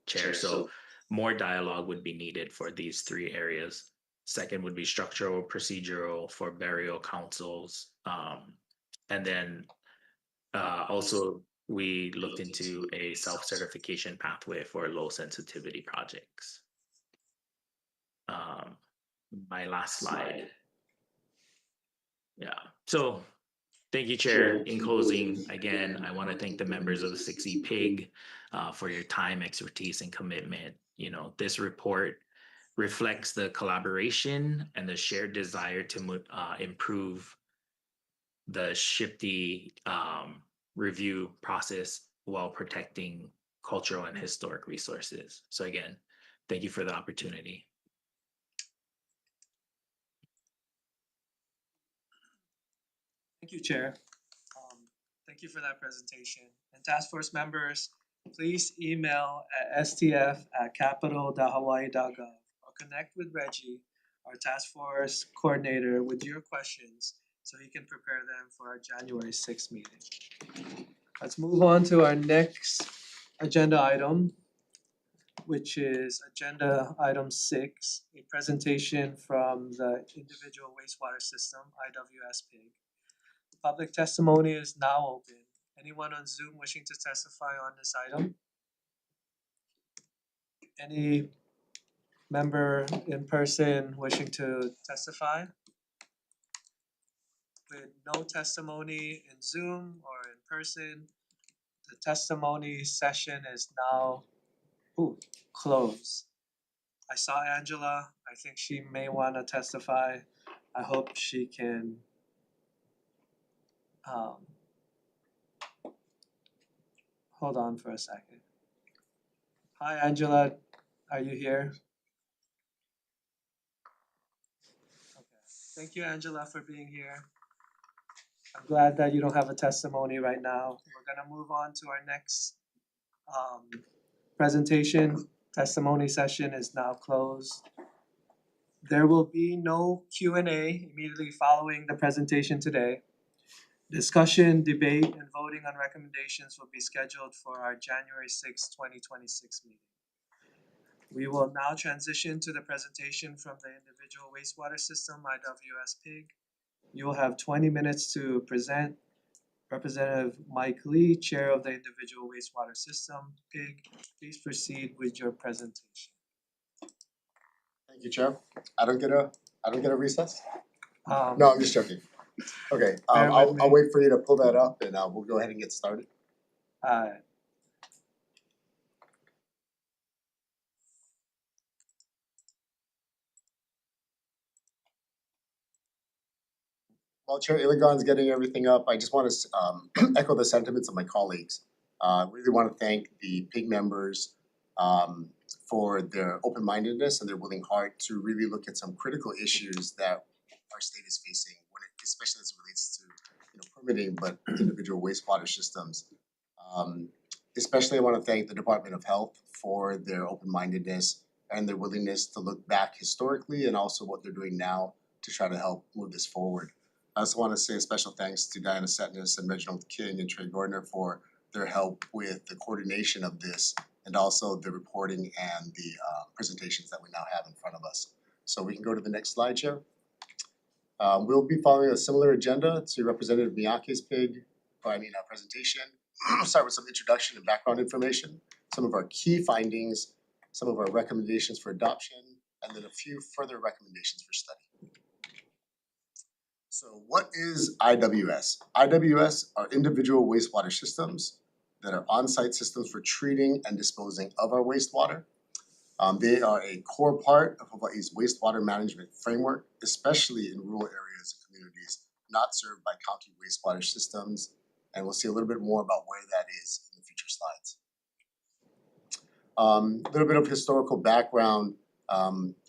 Chair. So more dialogue would be needed for these three areas. Second would be structural, procedural for burial councils. And then also we looked into a self-certification pathway for low sensitivity projects. My last slide. Yeah, so thank you, Chair. In closing, again, I want to thank the members of the 6E PIG for your time, expertise, and commitment. You know, this report reflects the collaboration and the shared desire to improve the shifty review process while protecting cultural and historic resources. So again, thank you for the opportunity. Thank you, Chair. Thank you for that presentation. And task force members, please email at stf@capital.hawaii.gov or connect with Reggie, our task force coordinator, with your questions so he can prepare them for our January 6th meeting. Let's move on to our next agenda item, which is agenda item 6, a presentation from the individual wastewater system, IWS PIG. Public testimony is now open. Anyone on Zoom wishing to testify on this item? Any member in person wishing to testify? With no testimony in Zoom or in person, the testimony session is now closed. I saw Angela. I think she may want to testify. I hope she can hold on for a second. Hi, Angela. Are you here? Okay. Thank you, Angela, for being here. I'm glad that you don't have a testimony right now. We're gonna move on to our next presentation. Testimony session is now closed. There will be no Q&A immediately following the presentation today. Discussion, debate, and voting on recommendations will be scheduled for our January 6, 2026 meeting. We will now transition to the presentation from the individual wastewater system, IWS PIG. You will have 20 minutes to present. Representative Mike Lee, Chair of the individual wastewater system, PIG, please proceed with your presentation. Thank you, Chair. I don't get a recess? No, I'm just joking. Okay, I'll wait for you to pull that up and we'll go ahead and get started. While Chair Iligon's getting everything up, I just want to echo the sentiments of my colleagues. Really want to thank the PIG members for their open-mindedness and their willing heart to really look at some critical issues that our state is facing, especially as it relates to permitting, but individual wastewater systems. Especially I want to thank the Department of Health for their open-mindedness and their willingness to look back historically and also what they're doing now to try to help move this forward. I also want to say a special thanks to Diana Setness and Reginald King and Trey Gordner for their help with the coordination of this and also the reporting and the presentations that we now have in front of us. So we can go to the next slide, Chair. We'll be following a similar agenda to Representative Miyake's presentation. I'll start with some introduction and background information, some of our key findings, some of our recommendations for adoption, and then a few further recommendations for study. So what is IWS? IWS are individual wastewater systems that are on-site systems for treating and disposing of our wastewater. They are a core part of Hawaii's wastewater management framework, especially in rural areas and communities not served by county wastewater systems. And we'll see a little bit more about where that is in the future slides. A little bit of historical background.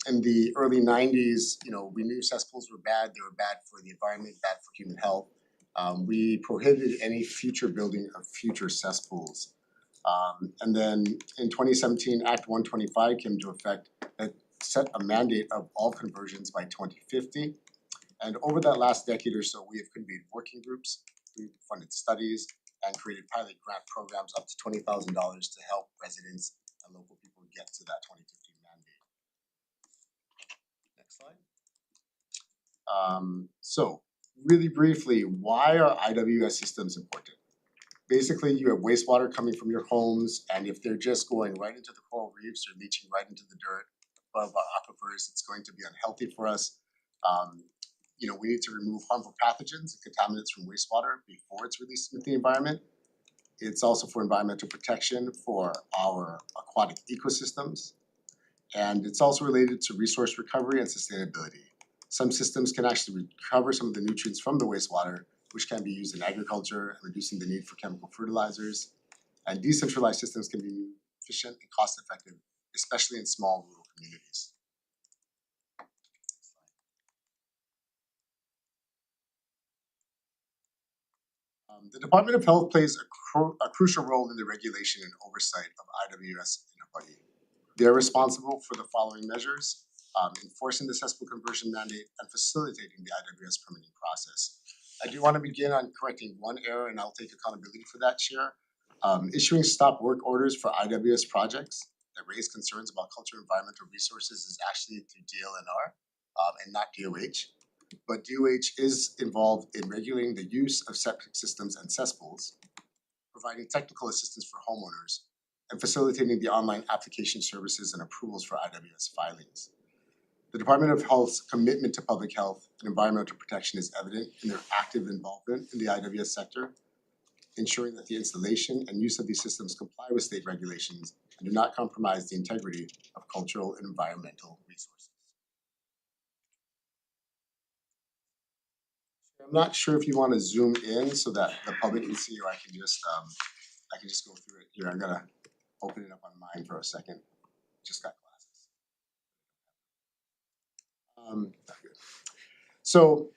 In the early 90s, we knew cesspools were bad. They were bad for the environment, bad for human health. We prohibited any future building of future cesspools. And then in 2017, Act 125 came into effect that set a mandate of all conversions by 2050. And over that last decade or so, we have convened working groups, we've funded studies, and created pilot grant programs up to $20,000 to help residents and local people get to that 2050 mandate. Next slide. So really briefly, why are IWS systems important? Basically, you have wastewater coming from your homes, and if they're just going right into the coral reefs or leaching right into the dirt above our aquifers, it's going to be unhealthy for us. We need to remove harmful pathogens and contaminants from wastewater before it's released into the environment. It's also for environmental protection for our aquatic ecosystems. And it's also related to resource recovery and sustainability. Some systems can actually recover some of the nutrients from the wastewater, which can be used in agriculture, reducing the need for chemical fertilizers. And decentralized systems can be efficient and cost effective, especially in small rural communities. The Department of Health plays a crucial role in the regulation and oversight of IWS in Hawaii. They're responsible for the following measures: enforcing the cesspool conversion mandate and facilitating the IWS permitting process. I do want to begin on correcting one error, and I'll take accountability for that, Chair. Issuing stop work orders for IWS projects that raise concerns about cultural environmental resources is actually through DLNR and not DOH. But DOH is involved in regulating the use of septic systems and cesspools, providing technical assistance for homeowners, and facilitating the online application services and approvals for IWS filings. The Department of Health's commitment to public health and environmental protection is evident in their active involvement in the IWS sector, ensuring that the installation and use of these systems comply with state regulations and do not compromise the integrity of cultural and environmental resources. I'm not sure if you want to zoom in so that the public can see, or I can just go through it here. I'm gonna open it up on mine for a second. Just got glasses. So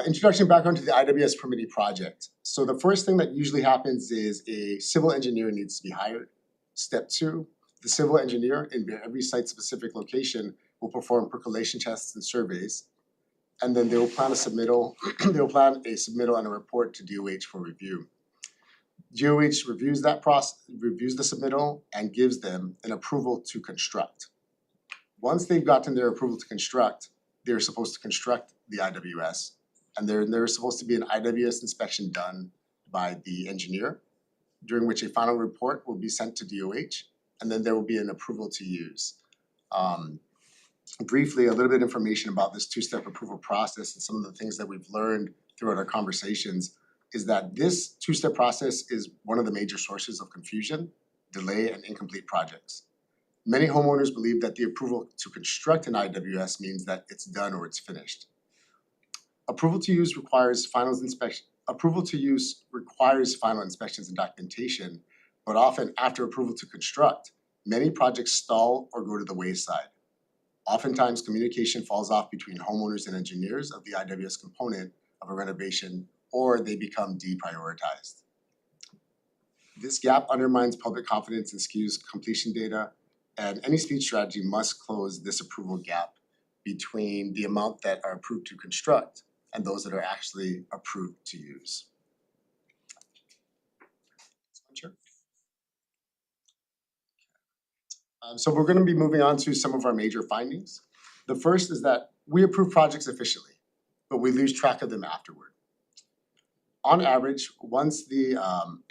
introduction background to the IWS permitting project. So the first thing that usually happens is a civil engineer needs to be hired. Step two, the civil engineer in every site-specific location will perform percolation tests and surveys. And then they will plan a submittal, and a report to DOH for review. DOH reviews that process, reviews the submittal, and gives them an approval to construct. Once they've gotten their approval to construct, they're supposed to construct the IWS, and there's supposed to be an IWS inspection done by the engineer, during which a final report will be sent to DOH, and then there will be an approval to use. Briefly, a little bit of information about this two-step approval process and some of the things that we've learned throughout our conversations is that this two-step process is one of the major sources of confusion, delay, and incomplete projects. Many homeowners believe that the approval to construct an IWS means that it's done or it's finished. Approval to use requires final inspections and documentation, but often after approval to construct, many projects stall or go to the wayside. Oftentimes, communication falls off between homeowners and engineers of the IWS component of a renovation, or they become deprioritized. This gap undermines public confidence and skews completion data, and any speed strategy must close this approval gap between the amount that are approved to construct and those that are actually approved to use. So we're going to be moving on to some of our major findings. The first is that we approve projects efficiently, but we lose track of them afterward. On average, once the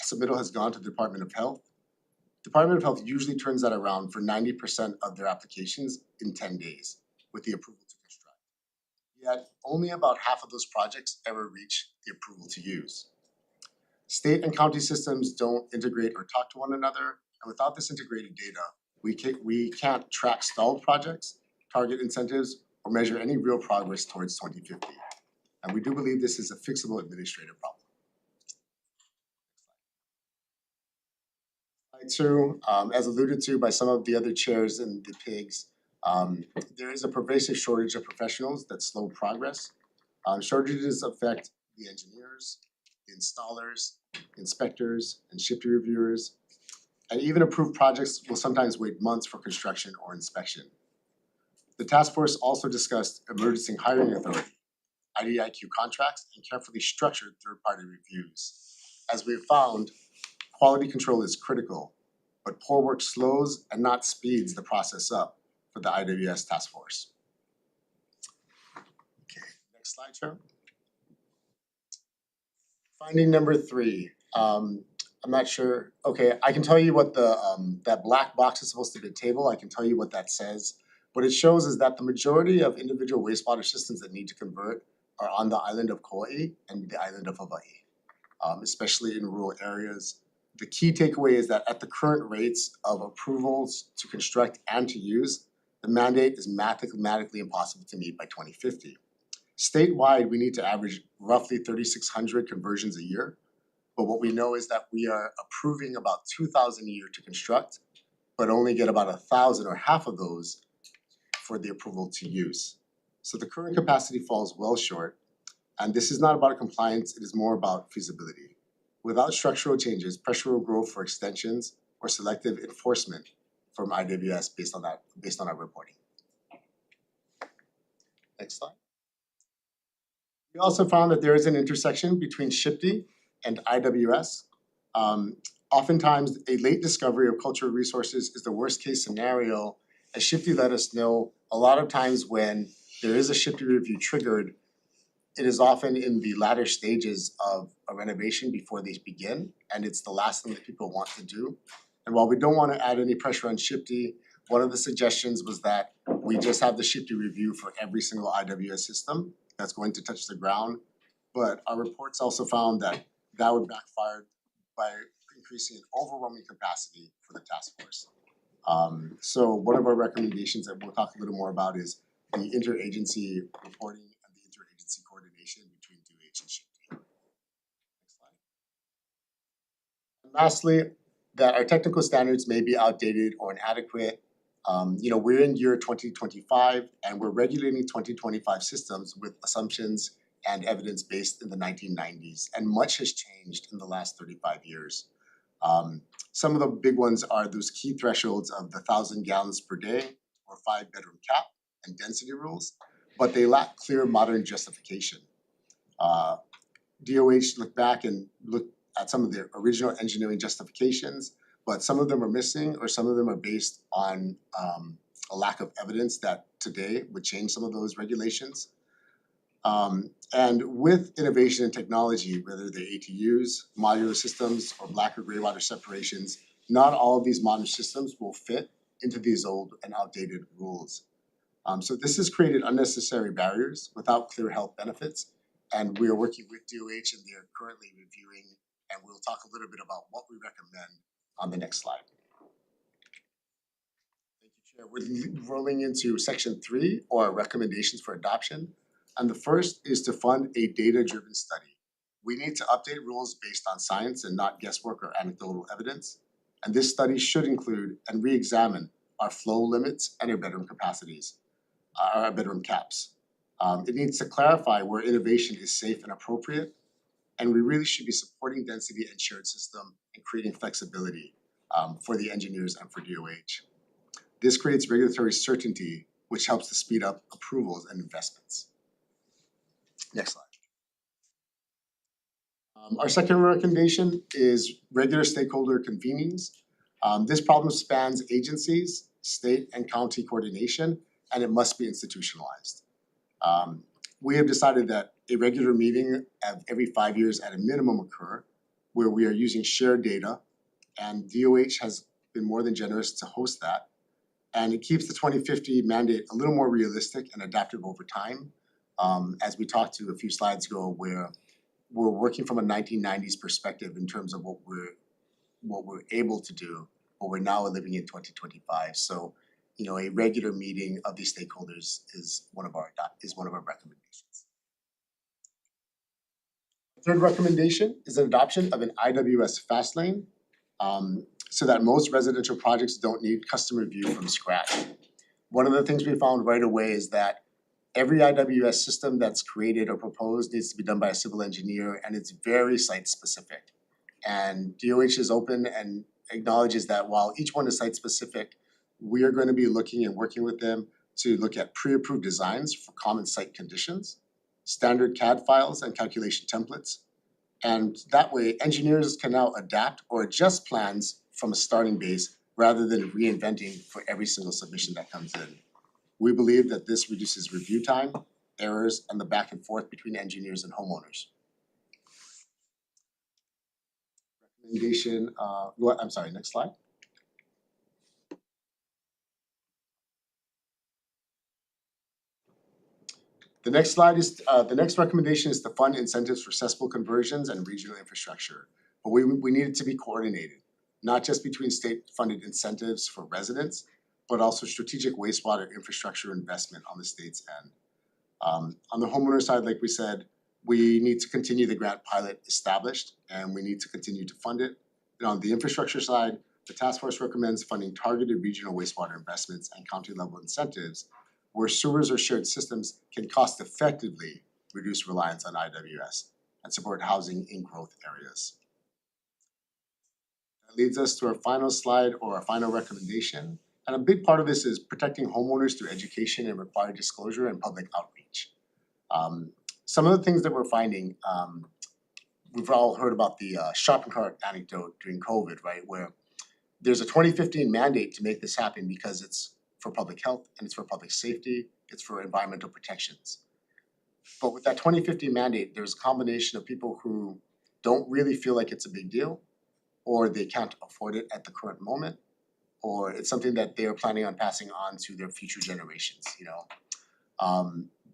submittal has gone to the Department of Health usually turns that around for 90% of their applications in 10 days with the approval to construct. Yet only about half of those projects ever reach the approval to use. State and county systems don't integrate or talk to one another, and without this integrated data, we can't track stalled projects, target incentives, or measure any real progress towards 2050. And we do believe this is a fixable administrative problem. Slide 2, as alluded to by some of the other chairs in the PIGs, there is a pervasive shortage of professionals that slow progress. Shortages affect the engineers, the installers, inspectors, and SHPE reviewers, and even approved projects will sometimes wait months for construction or inspection. The task force also discussed emergency hiring authority, IDIQ contracts, and carefully structured third-party reviews. As we have found, quality control is critical, but poor work slows and not speeds the process up for the IWS task force. Okay, next slide, Chair. Finding number 3. I'm not sure. Okay, I can tell you what the that black box is supposed to be a table. I can tell you what that says. What it shows is that the majority of individual wastewater systems that need to convert are on the island of Kauai and the island of Hawaii, especially in rural areas. The key takeaway is that at the current rates of approvals to construct and to use, the mandate is mathematically impossible to meet by 2050. Statewide, we need to average roughly 3,600 conversions a year, but what we know is that we are approving about 2,000 a year to construct, but only get about 1,000 or half of those for the approval to use. So the current capacity falls well short, and this is not about compliance, it is more about feasibility. Without structural changes, pressure will grow for extensions or selective enforcement from IWS based on our reporting. Next slide. We also found that there is an intersection between SHPT and IWS. Oftentimes, a late discovery of cultural resources is the worst case scenario. As SHPT let us know, a lot of times when there is a SHPT review triggered, it is often in the latter stages of a renovation before they begin, and it's the last thing that people want to do. And while we don't want to add any pressure on SHPT, one of the suggestions was that we just have the SHPT review for every single IWS system that's going to touch the ground. But our reports also found that that would backfire by increasing an overwhelming capacity for the task force. So one of our recommendations that we'll talk a little more about is the interagency reporting and the interagency coordination between DOH and SHPT. Next slide. And lastly, that our technical standards may be outdated or inadequate. We're in year 2025 and we're regulating 2025 systems with assumptions and evidence based in the 1990s, and much has changed in the last 35 years. Some of the big ones are those key thresholds of the 1,000 gallons per day or 5-bedroom cap and density rules, but they lack clear modern justification. DOH looked back and looked at some of the original engineering justifications, but some of them are missing or some of them are based on a lack of evidence that today would change some of those regulations. And with innovation and technology, whether they're ATUs, modular systems, or black or gray water separations, not all of these modern systems will fit into these old and outdated rules. So this has created unnecessary barriers without clear health benefits, and we are working with DOH and they are currently reviewing, and we'll talk a little bit about what we recommend on the next slide. Thank you, Chair. We're rolling into section 3, or recommendations for adoption. And the first is to fund a data-driven study. We need to update rules based on science and not guesswork or anecdotal evidence. And this study should include and re-examine our flow limits and our bedroom capacities, our bedroom caps. It needs to clarify where innovation is safe and appropriate, and we really should be supporting density and shared system and creating flexibility for the engineers and for DOH. This creates regulatory certainty, which helps to speed up approvals and investments. Next slide. Our second recommendation is regular stakeholder convenings. This problem spans agencies, state and county coordination, and it must be institutionalized. We have decided that a regular meeting of every 5 years at a minimum occur, where we are using shared data, and DOH has been more than generous to host that. And it keeps the 2050 mandate a little more realistic and adaptive over time. As we talked to a few slides ago, where we're working from a 1990s perspective in terms of what we're able to do, but we're now living in 2025. So, a regular meeting of these stakeholders is one of our recommendations. Third recommendation is an adoption of an IWS fast lane, so that most residential projects don't need custom review from scratch. One of the things we found right away is that every IWS system that's created or proposed needs to be done by a civil engineer, and it's very site specific. And DOH is open and acknowledges that while each one is site specific, we are going to be looking and working with them to look at pre-approved designs for common site conditions, standard CAD files and calculation templates. And that way, engineers can now adapt or adjust plans from a starting base rather than reinventing for every single submission that comes in. We believe that this reduces review time, errors, and the back and forth between engineers and homeowners. Recommendation, next slide. The next slide is, the next recommendation is to fund incentives for cesspool conversions and regional infrastructure. but we need it to be coordinated, not just between state-funded incentives for residents, but also strategic wastewater infrastructure investment on the state's end. On the homeowner side, like we said, we need to continue the grant pilot established and we need to continue to fund it. And on the infrastructure side, the task force recommends funding targeted regional wastewater investments and county level incentives where sewers or shared systems can cost effectively reduce reliance on IWS and support housing in growth areas. That leads us to our final slide or our final recommendation. And a big part of this is protecting homeowners through education and required disclosure and public outreach. Some of the things that we're finding, we've all heard about the shopping cart anecdote during COVID, right? Where there's a 2015 mandate to make this happen because it's for public health and it's for public safety, it's for environmental protections. But with that 2015 mandate, there's a combination of people who don't really feel like it's a big deal, or they can't afford it at the current moment, or it's something that they are planning on passing on to their future generations, you know.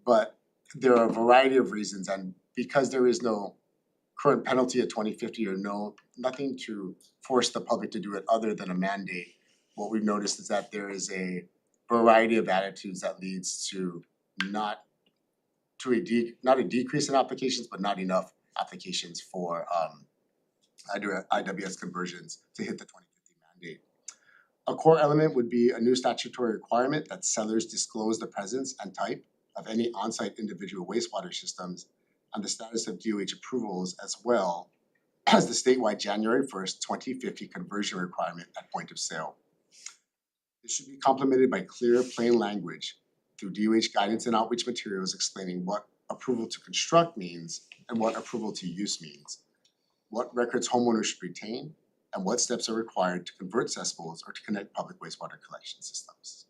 But there are a variety of reasons, and because there is no current penalty at 2050 or nothing to force the public to do it other than a mandate, what we've noticed is that there is a variety of attitudes that leads to not a decrease in applications, but not enough applications for IWS conversions to hit the 2050 mandate. A core element would be a new statutory requirement that sellers disclose the presence and type of any on-site individual wastewater systems and the status of DOH approvals, as well as the statewide January 1st, 2050 conversion requirement at point of sale. This should be complemented by clear, plain language through DOH guidance and outreach materials explaining what approval to construct means and what approval to use means, what records homeowners should retain, and what steps are required to convert cesspools or to connect public wastewater collection systems.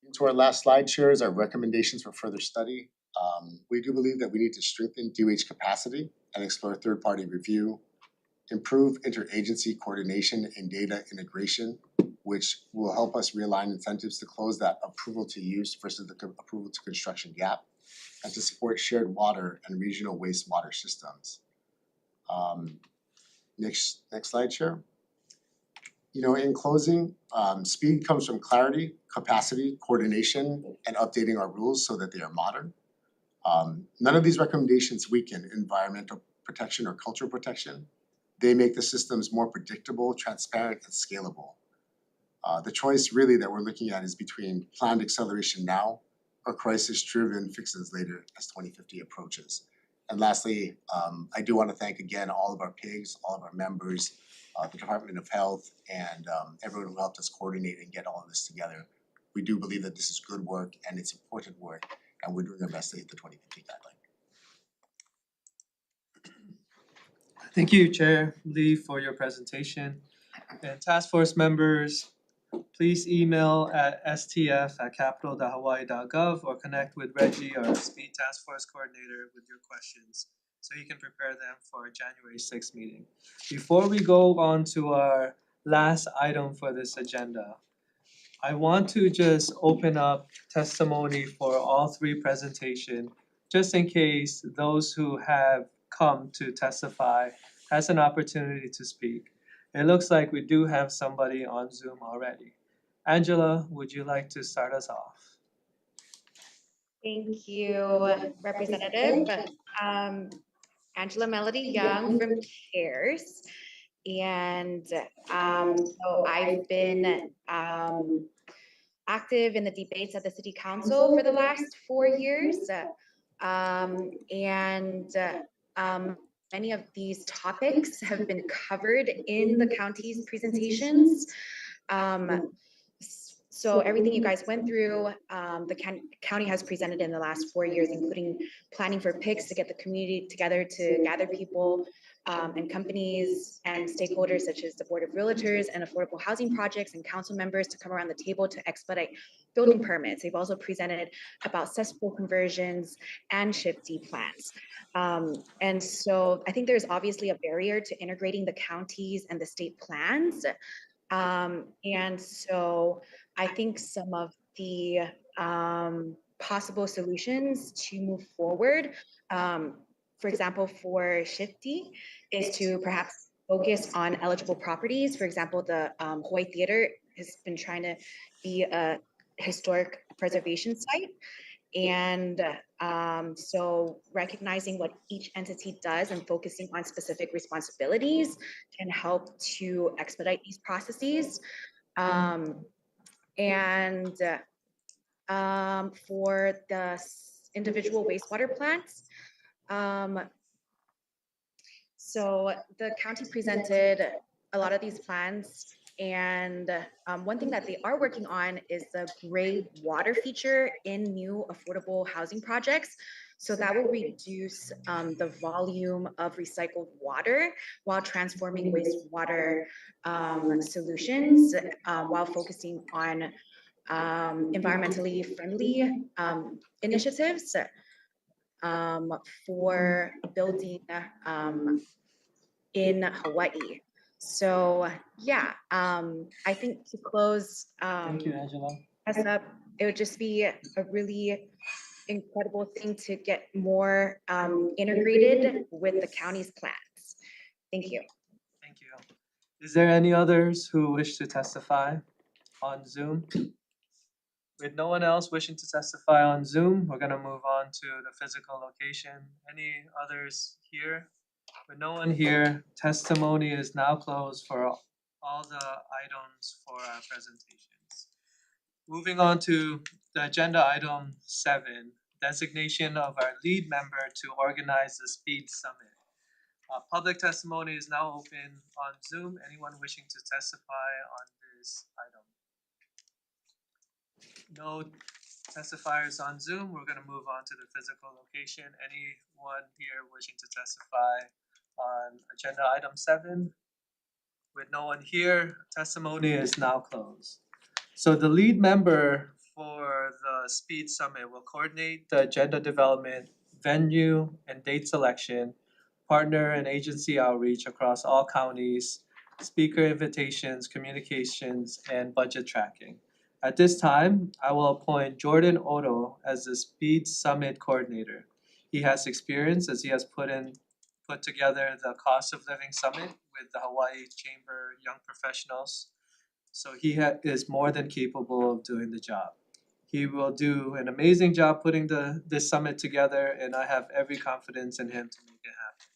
Into our last slide, Chair, is our recommendations for further study. We do believe that we need to strengthen DOH capacity and explore third-party review, improve interagency coordination and data integration, which will help us realign incentives to close that approval to use versus the approval to construction gap, and to support shared water and regional wastewater systems. Next slide, Chair. You know, in closing, speed comes from clarity, capacity, coordination, and updating our rules so that they are modern. None of these recommendations weaken environmental protection or cultural protection. They make the systems more predictable, transparent, and scalable. The choice really that we're looking at is between planned acceleration now or crisis-driven fixes later as 2050 approaches. And lastly, I do want to thank again all of our PIGs, all of our members, the Department of Health, and everyone who helped us coordinate and get all of this together. We do believe that this is good work and it's important work, and we're doing our best to hit the 2050 guideline. Thank you, Chair Lee, for your presentation. And task force members, please email at stf@capital.hawaii.gov or connect with Reggie, our Speed Task Force Coordinator, with your questions so he can prepare them for our January 6th meeting. Before we go on to our last item for this agenda, I want to just open up testimony for all three presentations, just in case those who have come to testify has an opportunity to speak. It looks like we do have somebody on Zoom already. Angela, would you like to start us off? Thank you, Representative. Angela Melody Young from CARES. And so I've been active in the debates at the City Council for the last 4 years. Many of these topics have been covered in the county's presentations. So everything you guys went through, the county has presented in the last 4 years, including planning for PICs to get the community together to gather people and companies and stakeholders such as the Board of Realtors and affordable housing projects and council members to come around the table to expedite building permits. They've also presented about cesspool conversions and SHIP-D plans. And so I think there's obviously a barrier to integrating the counties and the state plans. And so I think some of the possible solutions to move forward for example, for Shifty, is to perhaps focus on eligible properties. For example, the Hawaii Theater has been trying to be a historic preservation site. And so recognizing what each entity does and focusing on specific responsibilities can help to expedite these processes. And for the individual wastewater plants, so the county presented a lot of these plans, and one thing that they are working on is the gray water feature in new affordable housing projects. So that will reduce the volume of recycled water while transforming wastewater solutions while focusing on environmentally friendly initiatives for building in Hawaii. So yeah, I think to close Thank you, Angela. us up, it would just be a really incredible thing to get more integrated with the county's plans. Thank you. Thank you. Is there any others who wish to testify on Zoom? With no one else wishing to testify on Zoom, we're gonna move on to the physical location. Any others here? With no one here, testimony is now closed for all the items for our presentations. Moving on to the agenda item 7, designation of our lead member to organize the Speed Summit. Public testimony is now open on Zoom. Anyone wishing to testify on this item? No testifiers on Zoom. We're gonna move on to the physical location. Anyone here wishing to testify on agenda item 7? With no one here, testimony is now closed. So the lead member for the Speed Summit will coordinate the agenda development, venue and date selection, partner and agency outreach across all counties, speaker invitations, communications, and budget tracking. At this time, I will appoint Jordan Odo as the Speed Summit coordinator. He has experience as he has put together the cost of living summit with the Hawaii Chamber Young Professionals. So he is more than capable of doing the job. He will do an amazing job putting this summit together, and I have every confidence in him to make it happen.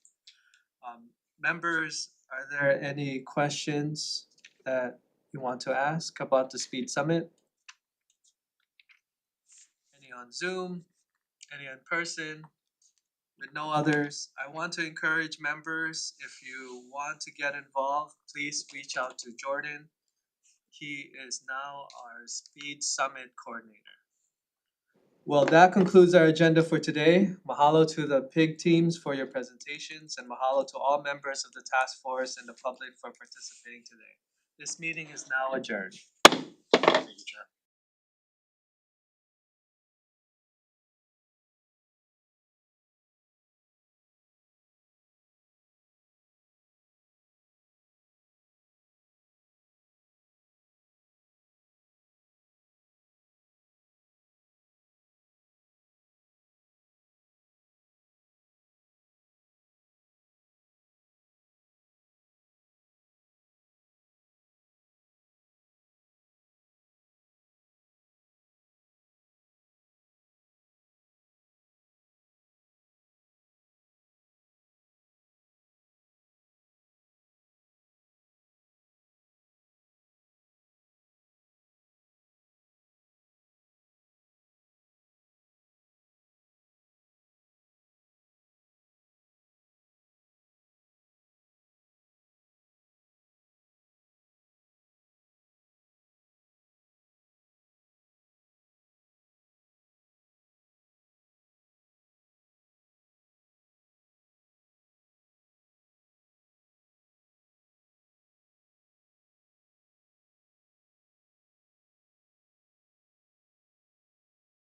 Members, are there any questions that you want to ask about the Speed Summit? Any on Zoom? Any in person? With no others, I want to encourage members, if you want to get involved, please reach out to Jordan. He is now our Speed Summit coordinator. Well, that concludes our agenda for today. Mahalo to the PIG teams for your presentations, and mahalo to all members of the task force and the public for participating today. This meeting is now adjourned.